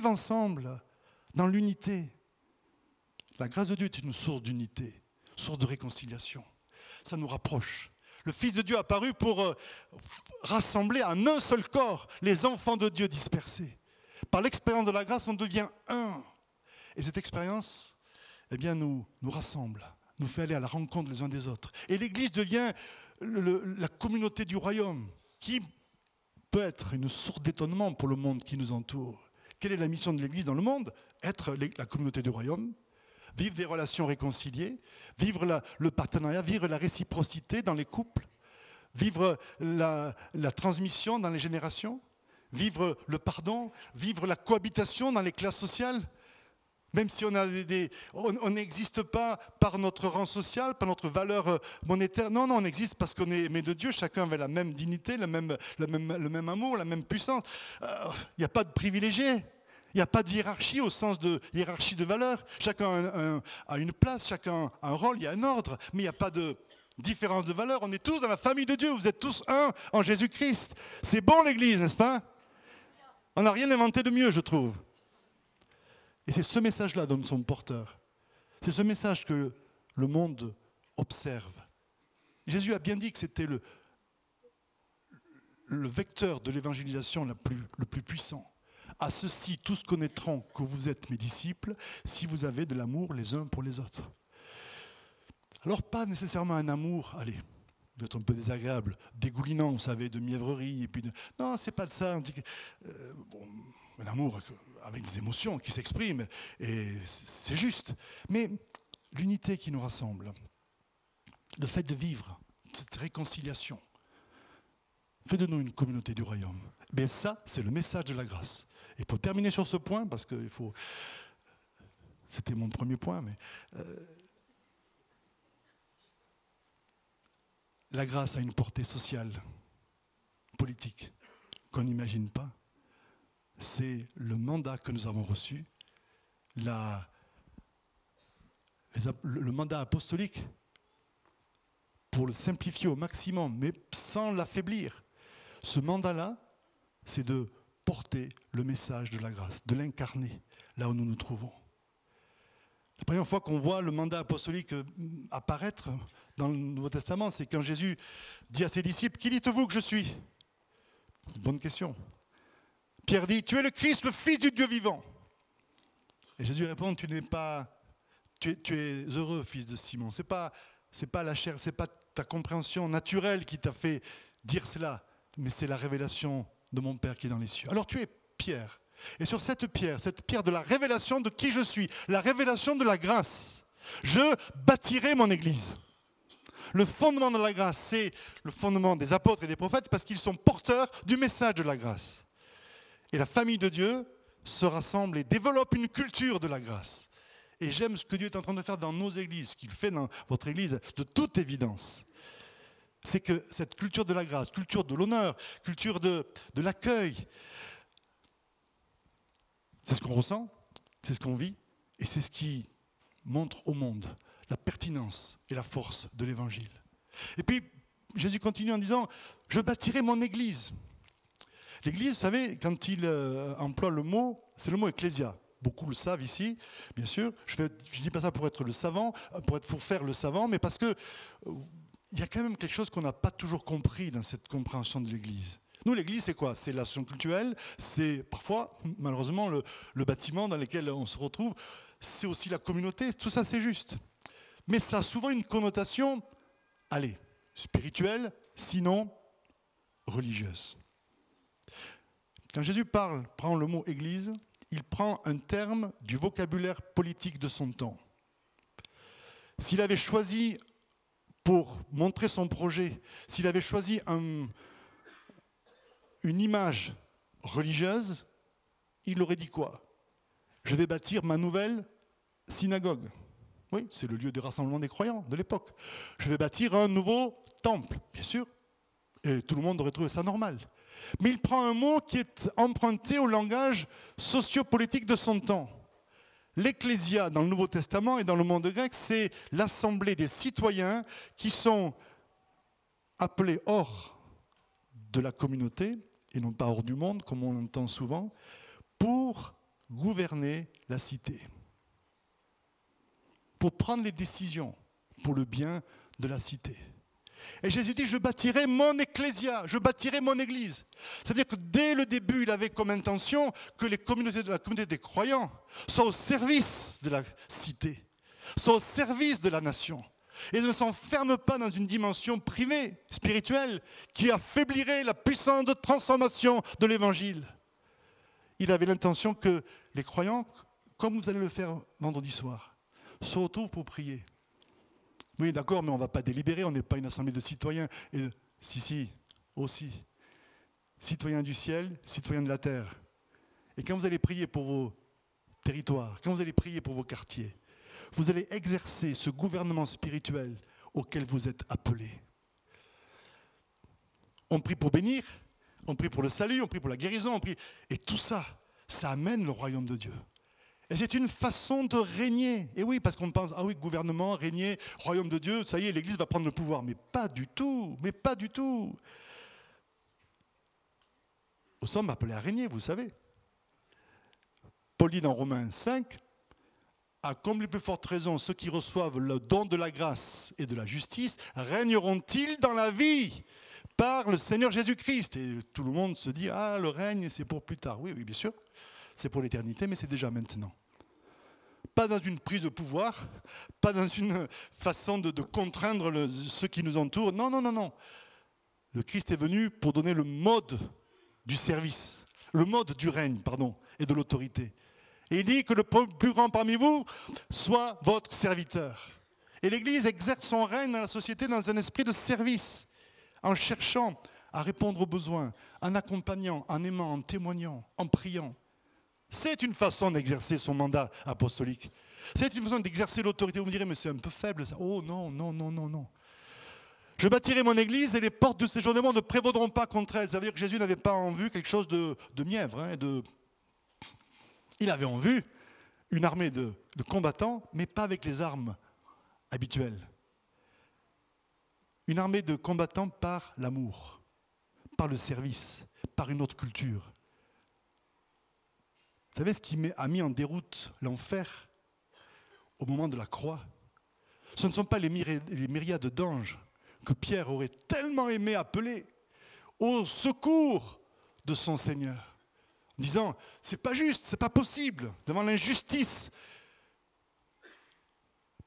ensemble dans l'unité. La grâce de Dieu est une source d'unité, source de réconciliation. Ça nous rapproche. Le Fils de Dieu est apparu pour rassembler en un seul corps les enfants de Dieu dispersés. Par l'expérience de la grâce, on devient un. Et cette expérience, nous rassemble, nous fait aller à la rencontre les uns des autres. Et l'Église devient la communauté du royaume, qui peut être une source d'étonnement pour le monde qui nous entoure. Quelle est la mission de l'Église dans le monde? Être la communauté du royaume, vivre des relations réconciliées, vivre le partenariat, vivre la réciprocité dans les couples, vivre la transmission dans les générations, vivre le pardon, vivre la cohabitation dans les classes sociales. Même si on n'existe pas par notre rang social, par notre valeur monétaire. Non, on existe parce qu'on est aimé de Dieu. Chacun avait la même dignité, le même amour, la même puissance. Il n'y a pas de privilégiés. Il n'y a pas de hiérarchie au sens de hiérarchie de valeur. Chacun a une place, chacun a un rôle, il y a un ordre. Mais il n'y a pas de différence de valeur. On est tous dans la famille de Dieu. Vous êtes tous un en Jésus-Christ. C'est bon l'Église, n'est-ce pas? On n'a rien inventé de mieux, je trouve. Et c'est ce message-là dont nous sommes porteurs. C'est ce message que le monde observe. Jésus a bien dit que c'était le vecteur de l'évangélisation le plus puissant. À ceci, tous connaîtront que vous êtes mes disciples si vous avez de l'amour les uns pour les autres. Alors pas nécessairement un amour, allez, d'être un peu désagréable, dégoulinant, vous savez, de mièvrerie. Et puis non, c'est pas de ça. On dit un amour avec des émotions qui s'expriment, et c'est juste. Mais l'unité qui nous rassemble, le fait de vivre cette réconciliation, fait de nous une communauté du royaume. Mais ça, c'est le message de la grâce. Et pour terminer sur ce point, parce que c'était mon premier point, mais la grâce a une portée sociale, politique, qu'on n'imagine pas. C'est le mandat que nous avons reçu, le mandat apostolique, pour le simplifier au maximum, mais sans l'affaiblir. Ce mandat-là, c'est de porter le message de la grâce, de l'incarner là où nous nous trouvons. La première fois qu'on voit le mandat apostolique apparaître dans le Nouveau Testament, c'est quand Jésus dit à ses disciples « Qui dites-vous que je suis ?» Bonne question. Pierre dit « Tu es le Christ, le Fils du Dieu vivant. » Et Jésus répond « Tu es heureux, fils de Simon. C'est pas la chair, c'est pas ta compréhension naturelle qui t'a fait dire cela, mais c'est la révélation de mon Père qui est dans les cieux. Alors tu es Pierre. Et sur cette pierre de la révélation de qui je suis, la révélation de la grâce, je bâtirai mon Église. Le fondement de la grâce, c'est le fondement des apôtres et des prophètes parce qu'ils sont porteurs du message de la grâce. Et la famille de Dieu se rassemble et développe une culture de la grâce. Et j'aime ce que Dieu est en train de faire dans nos églises, ce qu'il fait dans votre église, de toute évidence. C'est que cette culture de la grâce, culture de l'honneur, culture de l'accueil, c'est ce qu'on ressent, c'est ce qu'on vit, et c'est ce qui montre au monde la pertinence et la force de l'Évangile. Et puis, Jésus continue en disant « Je bâtirai mon Église ». L'Église, vous savez, quand il emploie le mot, c'est le mot ecclésia. Beaucoup le savent ici, bien sûr. Je ne dis pas ça pour être le savant, pour faire le savant, mais parce que il y a quand même quelque chose qu'on n'a pas toujours compris dans cette compréhension de l'Église. Nous, l'Église, c'est quoi? C'est l'action cultuelle, c'est parfois, malheureusement, le bâtiment dans lequel on se retrouve, c'est aussi la communauté, tout ça c'est juste. Mais ça a souvent une connotation, allez, spirituelle, sinon religieuse. Quand Jésus prend le mot Église, il prend un terme du vocabulaire politique de son temps. S'il avait choisi, pour montrer son projet, s'il avait choisi une image religieuse, il aurait dit quoi? Je vais bâtir ma nouvelle synagogue. Oui, c'est le lieu de rassemblement des croyants de l'époque. Je vais bâtir un nouveau temple, bien sûr. Et tout le monde aurait trouvé ça normal. Mais il prend un mot qui est emprunté au langage sociopolitique de son temps. L'ecclésia, dans le Nouveau Testament et dans le monde grec, c'est l'assemblée des citoyens qui sont appelés hors de la communauté, et non pas hors du monde, comme on l'entend souvent, pour gouverner la cité, pour prendre les décisions pour le bien de la cité. Et Jésus dit, je bâtirai mon ecclésia, je bâtirai mon église. C'est-à-dire que dès le début, il avait comme intention que la communauté des croyants soient au service de la cité, soient au service de la nation. Et ne s'enferme pas dans une dimension privée, spirituelle, qui affaiblirait la puissance de transformation de l'Évangile. Il avait l'intention que les croyants, comme vous allez le faire vendredi soir, se retrouvent pour prier. Oui, d'accord, mais on ne va pas délibérer, on n'est pas une assemblée de citoyens. Et, si, aussi. Citoyens du ciel, citoyens de la terre. Et quand vous allez prier pour vos territoires, quand vous allez prier pour vos quartiers, vous allez exercer ce gouvernement spirituel auquel vous êtes appelés. On prie pour bénir, on prie pour le salut, on prie pour la guérison, on prie. Et tout ça, ça amène le royaume de Dieu. Et c'est une façon de régner. Et oui, parce qu'on pense, ah oui, gouvernement, régner, royaume de Dieu, ça y est, l'Église va prendre le pouvoir. Mais pas du tout, mais pas du tout. Nous sommes appelés à régner, vous savez. Paul dit dans Romains 5, à comme les plus fortes raisons, ceux qui reçoivent le don de la grâce et de la justice, régneront-ils dans la vie par le Seigneur Jésus-Christ. Et tout le monde se dit, ah, le règne, c'est pour plus tard. Oui, oui, bien sûr, c'est pour l'éternité, mais c'est déjà maintenant. Pas dans une prise de pouvoir, pas dans une façon de contraindre ceux qui nous entourent. Non, non, non, non. Le Christ est venu pour donner le mode du service, le mode du règne, pardon, et de l'autorité. Et il dit que le plus grand parmi vous soit votre serviteur. Et l'Église exerce son règne dans la société dans un esprit de service, en cherchant à répondre aux besoins, en accompagnant, en aimant, en témoignant, en priant. C'est une façon d'exercer son mandat apostolique. C'est une façon d'exercer l'autorité. Vous me direz, mais c'est un peu faible ça. Oh non, non, non, non, non. Je bâtirai mon église et les portes de séjournement ne prévaudront pas contre elle. Ça veut dire que Jésus n'avait pas en vue quelque chose de mièvre. Hein, Il avait en vue une armée de combattants, mais pas avec les armes habituelles. Une armée de combattants par l'amour, par le service, par une autre culture. Vous savez ce qui a mis en déroute l'enfer au moment de la croix? Ce ne sont pas les myriades d'anges que Pierre aurait tellement aimé appeler au secours de son Seigneur, en disant, c'est pas juste, c'est pas possible, devant l'injustice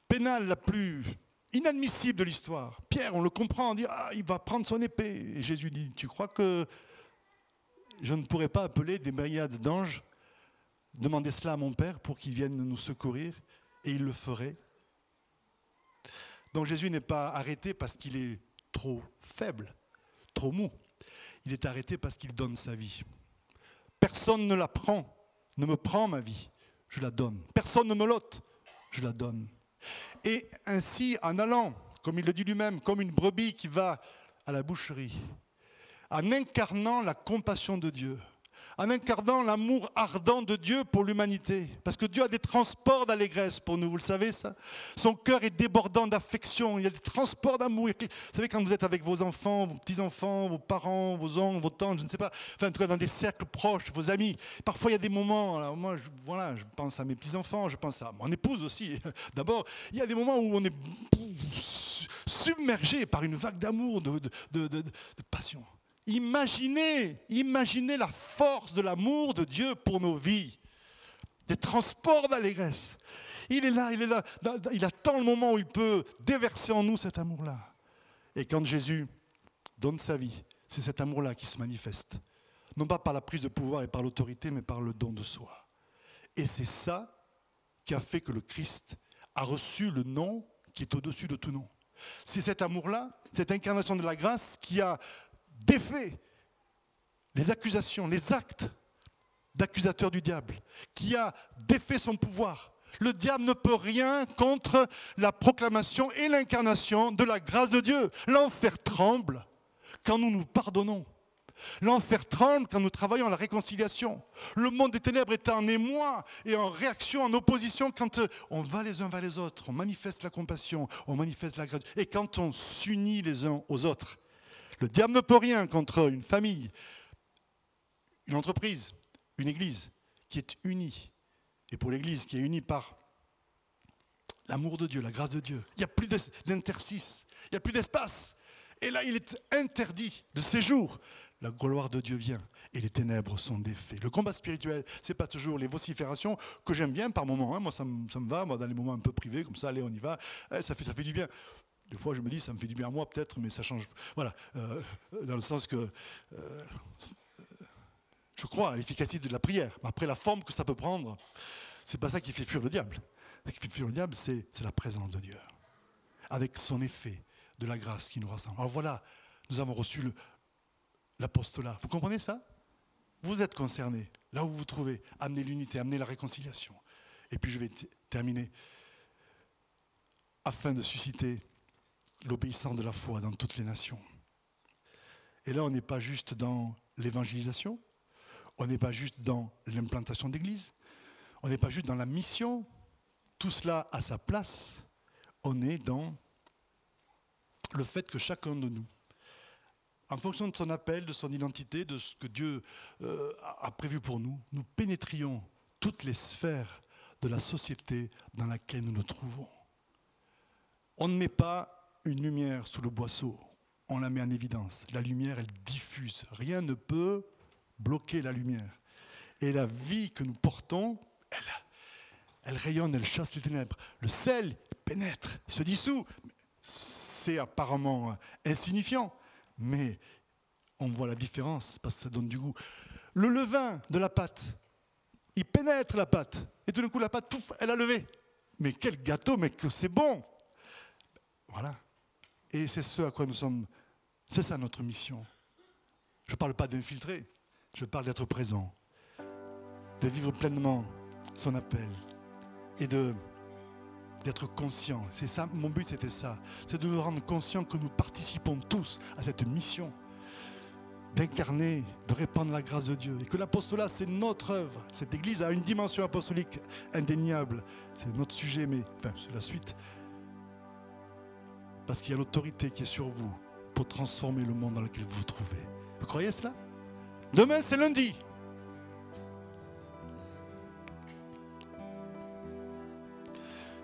pénale la plus inadmissible de l'histoire. Pierre, on le comprend, on dit, ah, il va prendre son épée. Et Jésus dit, tu crois que je ne pourrais pas appeler des myriades d'anges, demander cela à mon Père pour qu'il vienne nous secourir, et il le ferait. Donc Jésus n'est pas arrêté parce qu'il est trop faible, trop mou. Il est arrêté parce qu'il donne sa vie. Personne ne la prend, ne me prend ma vie, je la donne. Personne ne me l'ôte, je la donne. Et ainsi, en allant, comme il le dit lui-même, comme une brebis qui va à la boucherie, en incarnant la compassion de Dieu, en incarnant l'amour ardent de Dieu pour l'humanité. Parce que Dieu a des transports d'allégresse pour nous, vous le savez ça? Son cœur est débordant d'affection, il y a des transports d'amour. Vous savez, quand vous êtes avec vos enfants, vos petits-enfants, vos parents, vos oncles, vos tantes, je ne sais pas, enfin en tout cas dans des cercles proches, vos amis, parfois il y a des moments, alors moi je pense à mes petits-enfants, je pense à mon épouse aussi, d'abord, il y a des moments où on est submergé par une vague d'amour, de passion. Imaginez la force de l'amour de Dieu pour nos vies, des transports d'allégresse. Il est là, il attend le moment où il peut déverser en nous cet amour-là. Et quand Jésus donne sa vie, c'est cet amour-là qui se manifeste. Non pas par la prise de pouvoir et par l'autorité, mais par le don de soi. Et c'est ça qui a fait que le Christ a reçu le nom qui est au-dessus de tout nom. C'est cet amour-là, cette incarnation de la grâce qui a défait les accusations, les actes d'accusateur du diable, qui a défait son pouvoir. Le diable ne peut rien contre la proclamation et l'incarnation de la grâce de Dieu. L'enfer tremble quand nous nous pardonnons. L'enfer tremble quand nous travaillons à la réconciliation. Le monde des ténèbres est en émoi et en réaction, en opposition quand on va les uns vers les autres, on manifeste la compassion, on manifeste la grâce. Et quand on s'unit les uns aux autres. Le diable ne peut rien contre une famille, une entreprise, une église qui est unie. Et pour l'église qui est unie par l'amour de Dieu, la grâce de Dieu, il n'y a plus d'interstice, il n'y a plus d'espace. Et là, il est interdit de séjour. La gloire de Dieu vient et les ténèbres sont défaites. Le combat spirituel, ce n'est pas toujours les vociférations que j'aime bien par moments. Hein. Moi, ça me va, moi, dans les moments un peu privés, comme ça, allez, on y va. Ça fait du bien. Des fois, je me dis, ça me fait du bien à moi, peut-être, mais ça change. Voilà, dans le sens que je crois à l'efficacité de la prière. Mais après, la forme que ça peut prendre, c'est pas ça qui fait fuir le diable. Ce qui fait fuir le diable, c'est la présence de Dieu, avec son effet de la grâce qui nous rassemble. Alors voilà, nous avons reçu l'apostolat. Vous comprenez ça? Vous êtes concernés, là où vous vous trouvez, amenez l'unité, amenez la réconciliation. Et puis je vais terminer, afin de susciter l'obéissance de la foi dans toutes les nations. Et là, on n'est pas juste dans l'évangélisation, on n'est pas juste dans l'implantation d'église, on n'est pas juste dans la mission, tout cela a sa place, on est dans le fait que chacun de nous, en fonction de son appel, de son identité, de ce que Dieu a prévu pour nous, nous pénétrions toutes les sphères de la société dans laquelle nous nous trouvons. On ne met pas une lumière sous le boisseau, on la met en évidence. La lumière, elle diffuse. Rien ne peut bloquer la lumière. Et la vie que nous portons, elle rayonne, elle chasse les ténèbres. Le sel pénètre, se dissout. C'est apparemment insignifiant, mais on voit la différence parce que ça donne du goût. Le levain de la pâte, il pénètre la pâte. Et tout d'un coup, la pâte, pouf, elle a levé. Mais quel gâteau, mais que c'est bon! Voilà. Et c'est ce à quoi nous sommes. C'est ça notre mission. Je ne parle pas d'infiltrer, je parle d'être présent, de vivre pleinement son appel et d'être conscient. C'est ça, mon but c'était ça, c'est de nous rendre conscients que nous participons tous à cette mission, d'incarner, de répandre la grâce de Dieu. Et que l'apostolat, c'est notre œuvre. Cette Église a une dimension apostolique indéniable. C'est notre sujet, mais enfin, c'est la suite. Parce qu'il y a l'autorité qui est sur vous pour transformer le monde dans lequel vous vous trouvez. Vous croyez cela? Demain, c'est lundi.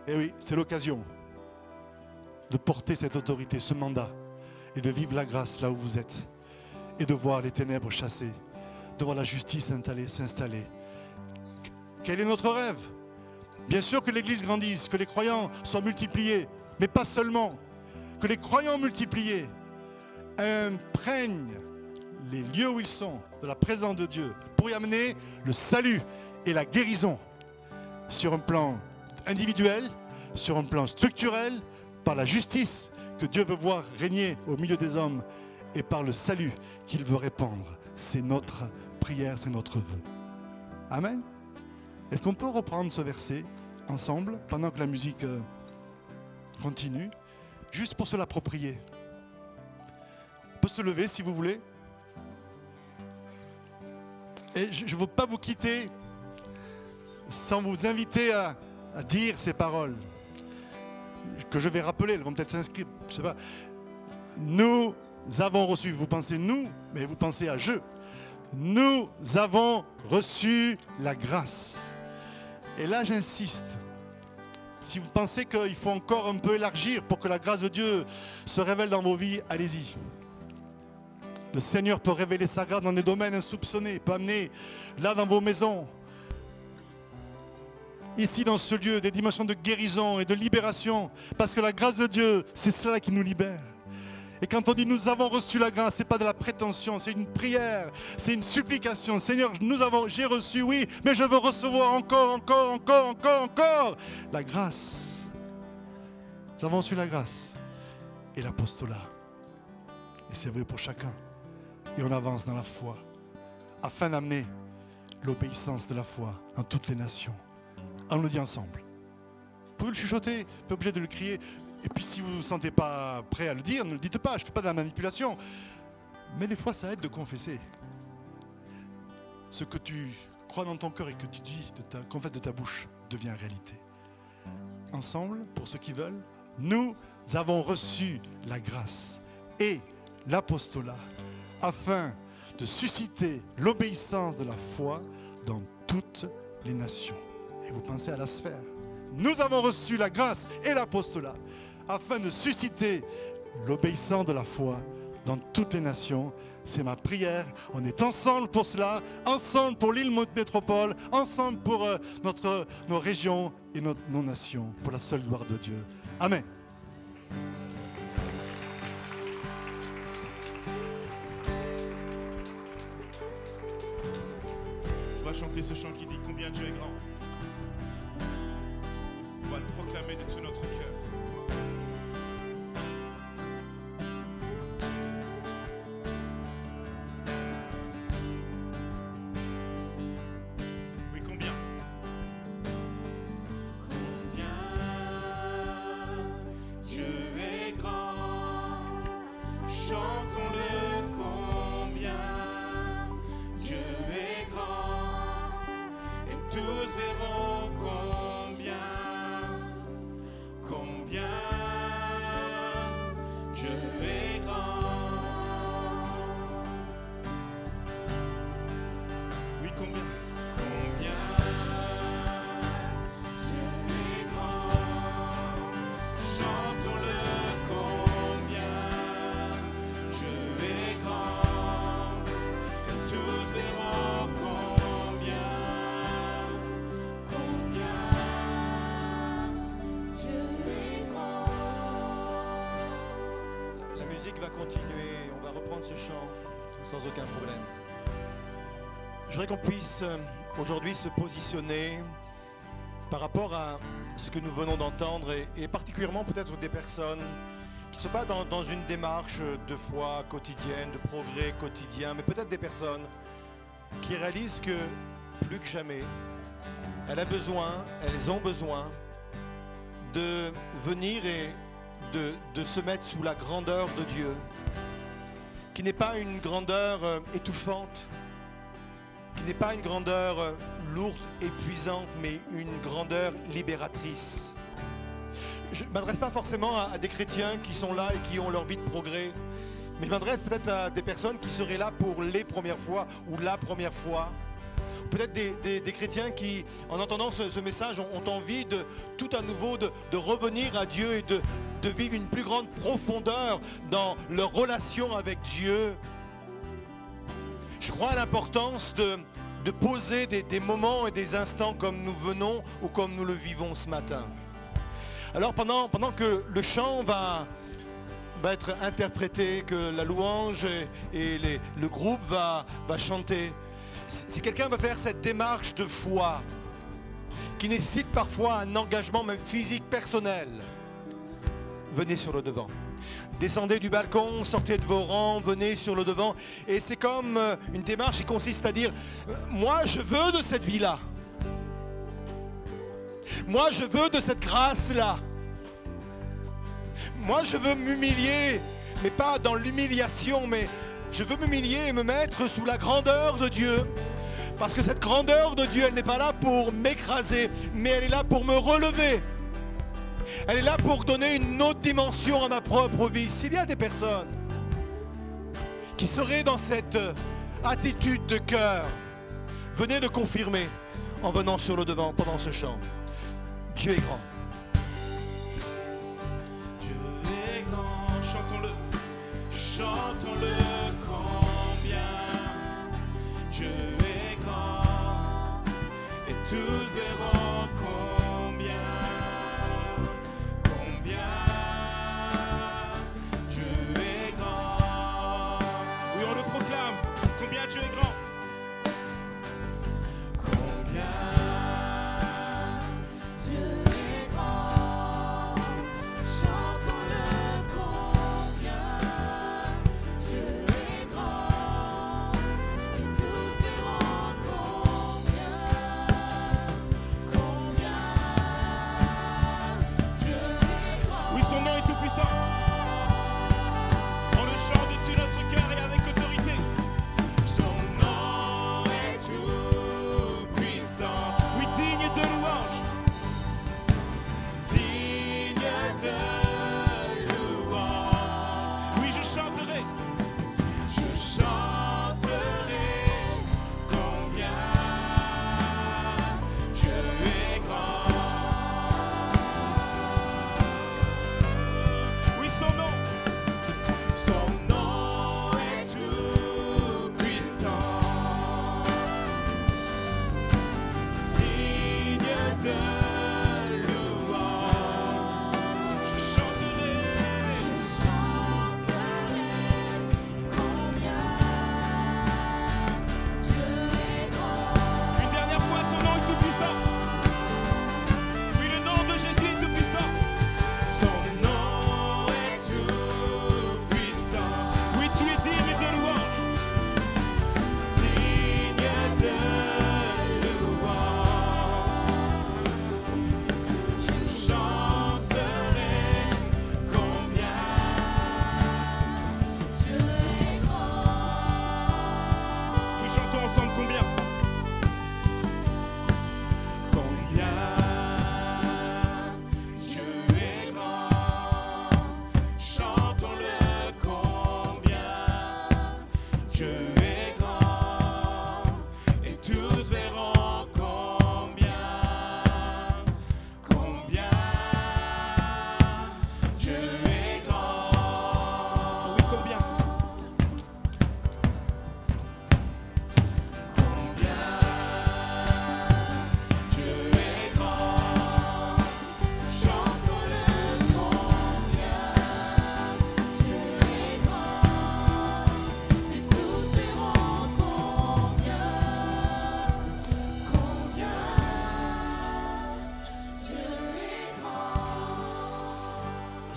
Et oui, c'est l'occasion de porter cette autorité, ce mandat, et de vivre la grâce là où vous êtes, et de voir les ténèbres chassées, de voir la justice s'installer. Quel est notre rêve? Bien sûr que l'Église grandisse, que les croyants soient multipliés, mais pas seulement. Que les croyants multipliés imprègnent les lieux où ils sont de la présence de Dieu pour y amener le salut et la guérison sur un plan individuel, sur un plan structurel, par la justice que Dieu veut voir régner au milieu des hommes et par le salut qu'il veut répandre. C'est notre prière, c'est notre vœu. Amen. Est-ce qu'on peut reprendre ce verset ensemble pendant que la musique continue, juste pour se l'approprier? On peut se lever si vous voulez. Et je ne veux pas vous quitter sans vous inviter à dire ces paroles que je vais rappeler. Elles vont peut-être s'inscrire, je ne sais pas. Nous avons reçu, vous pensez nous, mais vous pensez à je. Nous avons reçu la grâce. Et là, j'insiste. Si vous pensez qu'il faut encore un peu élargir pour que la grâce de Dieu se révèle dans vos vies, allez-y. Le Seigneur peut révéler sa grâce dans des domaines insoupçonnés, peut amener là dans vos maisons, ici dans ce lieu, des dimensions de guérison et de libération, parce que la grâce de Dieu, c'est cela qui nous libère. Et quand on dit nous avons reçu la grâce, ce n'est pas de la prétention, c'est une prière, c'est une supplication. Seigneur, j'ai reçu, oui, mais je veux recevoir encore la grâce. Nous avons reçu la grâce et l'apostolat. Et c'est vrai pour chacun. Et on avance dans la foi, afin d'amener l'obéissance de la foi dans toutes les nations. On le dit ensemble. Vous pouvez le chuchoter, pas obligé de le crier. Et puis si vous ne vous sentez pas prêt à le dire, ne le dites pas, je ne fais pas de la manipulation. Mais des fois, ça aide de confesser. Ce que tu crois dans ton cœur et que tu dis, confesse de ta bouche, devient réalité. Ensemble, pour ceux qui veulent, nous avons reçu la grâce et l'apostolat afin de susciter l'obéissance de la foi dans toutes les nations. Et vous pensez à la sphère. Nous avons reçu la grâce et l'apostolat afin de susciter l'obéissance de la foi dans toutes les nations. C'est ma prière. On est ensemble pour cela, ensemble pour l'île métropole, ensemble pour nos régions et nos nations, pour la seule gloire de Dieu. Amen. On va chanter ce chant qui dit combien Dieu est grand. On va le proclamer de tout notre cœur. Oui, combien? Combien Dieu est grand, chantons-le combien Dieu est grand, et tous verront combien Dieu est grand. Oui, combien musique va continuer, on va reprendre ce chant sans aucun problème. Je voudrais qu'on puisse aujourd'hui se positionner par rapport à ce que nous venons d'entendre et particulièrement peut-être des personnes qui ne sont pas dans une démarche de foi quotidienne, de progrès quotidien, mais peut-être des personnes qui réalisent que plus que jamais, elles ont besoin de venir et de se mettre sous la grandeur de Dieu, qui n'est pas une grandeur étouffante, qui n'est pas une grandeur lourde, épuisante, mais une grandeur libératrice. Je ne m'adresse pas forcément à des chrétiens qui sont là et qui ont leur vie de progrès, mais je m'adresse peut-être à des personnes qui seraient là pour les premières fois ou la première fois. Peut-être des chrétiens qui, en entendant ce message, ont envie de tout à nouveau de revenir à Dieu et de vivre une plus grande profondeur dans leur relation avec Dieu. Je crois à l'importance de poser des moments et des instants comme nous venons ou comme nous le vivons ce matin. Alors pendant que le chant va être interprété, que la louange et le groupe va chanter, si quelqu'un va faire cette démarche de foi, qui nécessite parfois un engagement même physique personnel, venez sur le devant. Descendez du balcon, sortez de vos rangs, venez sur le devant. Et c'est comme une démarche qui consiste à dire, moi je veux de cette vie-là. Moi je veux de cette grâce-là. Moi je veux m'humilier, mais pas dans l'humiliation, mais je veux m'humilier et me mettre sous la grandeur de Dieu. Parce que cette grandeur de Dieu, elle n'est pas là pour m'écraser, mais elle est là pour me relever. Elle est là pour donner une autre dimension à ma propre vie. S'il y a des personnes qui seraient dans cette attitude de cœur, venez le confirmer en venant sur le devant pendant ce chant. Dieu est grand. Dieu est grand, chantons-le, chantons-le combien Dieu est grand, et tous verront combien Dieu est grand. Oui, on le proclame. Combien Dieu est grand. Combien Dieu est grand, chantons-le combien Dieu est grand, et tous verront combien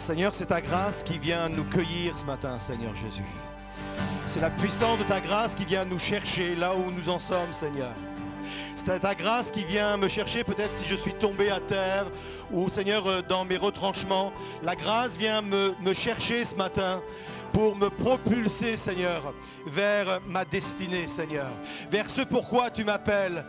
Seigneur, c'est ta grâce qui vient nous cueillir ce matin, Seigneur Jésus. C'est la puissance de ta grâce qui vient nous chercher là où nous en sommes, Seigneur. C'est ta grâce qui vient me chercher peut-être si je suis tombé à terre ou, Seigneur, dans mes retranchements. La grâce vient me chercher ce matin pour me propulser, Seigneur, vers ma destinée, Seigneur. Vers ce pourquoi tu m'appelles.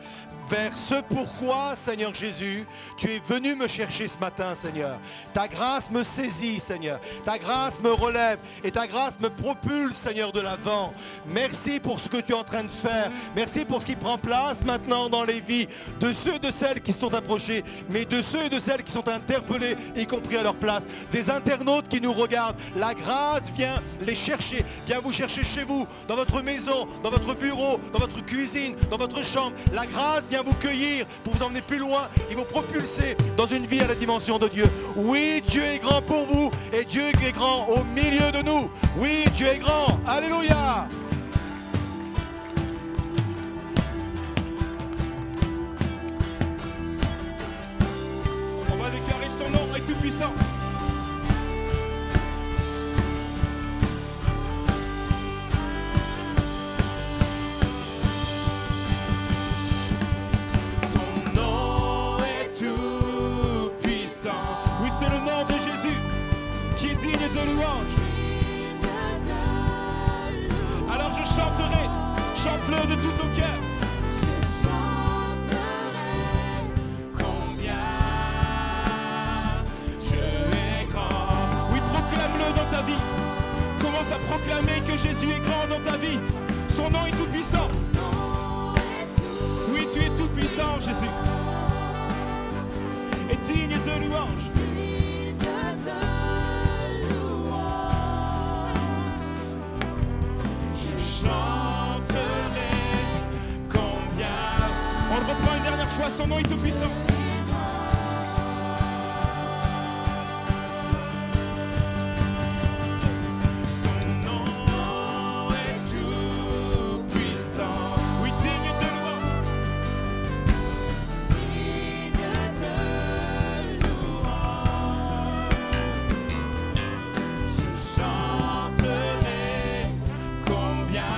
Vers ce pourquoi, Seigneur Jésus, tu es venu me chercher ce matin, Seigneur. Ta grâce me saisit, Seigneur. Ta grâce me relève et ta grâce me propulse, Seigneur, de l'avant. Merci pour ce que tu es en train de faire. Merci pour ce qui prend place maintenant dans les vies de ceux et de celles qui sont approchés, mais de ceux et de celles qui sont interpellés, y compris à leur place. Des internautes qui nous regardent. La grâce vient les chercher, vient vous chercher chez vous, dans votre maison, dans votre bureau, dans votre cuisine, dans votre chambre. La grâce vient vous cueillir pour vous emmener plus loin et vous propulser dans une vie à la dimension de Dieu. Oui, Dieu est grand pour vous et Dieu est grand au milieu de nous. Oui, Dieu est grand. Alléluia. On va déclarer son nom est tout puissant. De louange. Alors je chanterai, chante-le de tout ton cœur. Je chanterai combien Dieu est grand. Oui, proclame-le dans ta vie. Commence à proclamer que Jésus est grand dans ta vie. Son nom est tout puissant. Oui, tu es tout puissant, Jésus. Et digne de louange. On le reprend une dernière fois, son nom est tout puissant. Son nom est tout puissant. Oui, digne de louange. Digne de louange. Je chanterai combien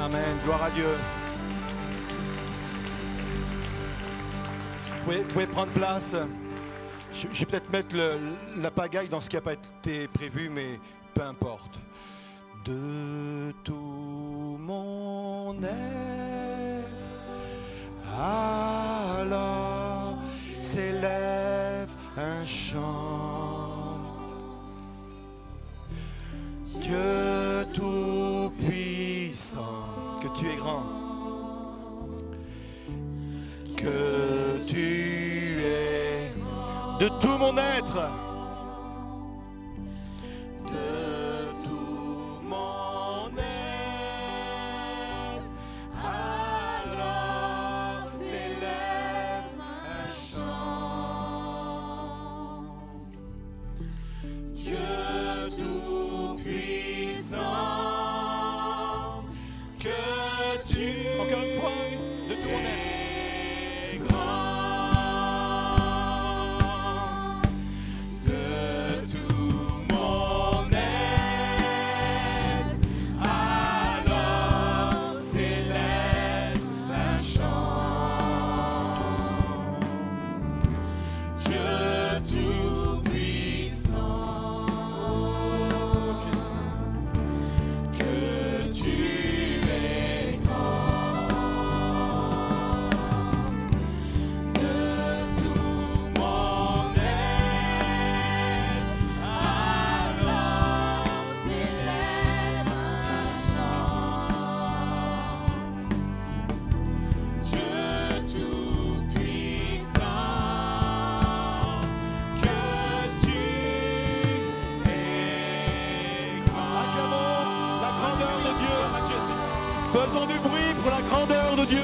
Amen, gloire à Dieu. Vous pouvez prendre place. Je vais peut-être mettre la pagaille dans ce qui n'a pas été prévu, mais peu importe. De tout mon être, alors s'élève un chant. Dieu tout-puissant, que tu es grand, que tu es de tout mon être, de tout mon être, alors s'élève un chant. Dieu tout-puissant, que tu encore une fois de tout mon être. Faisons du bruit pour la grandeur de Dieu.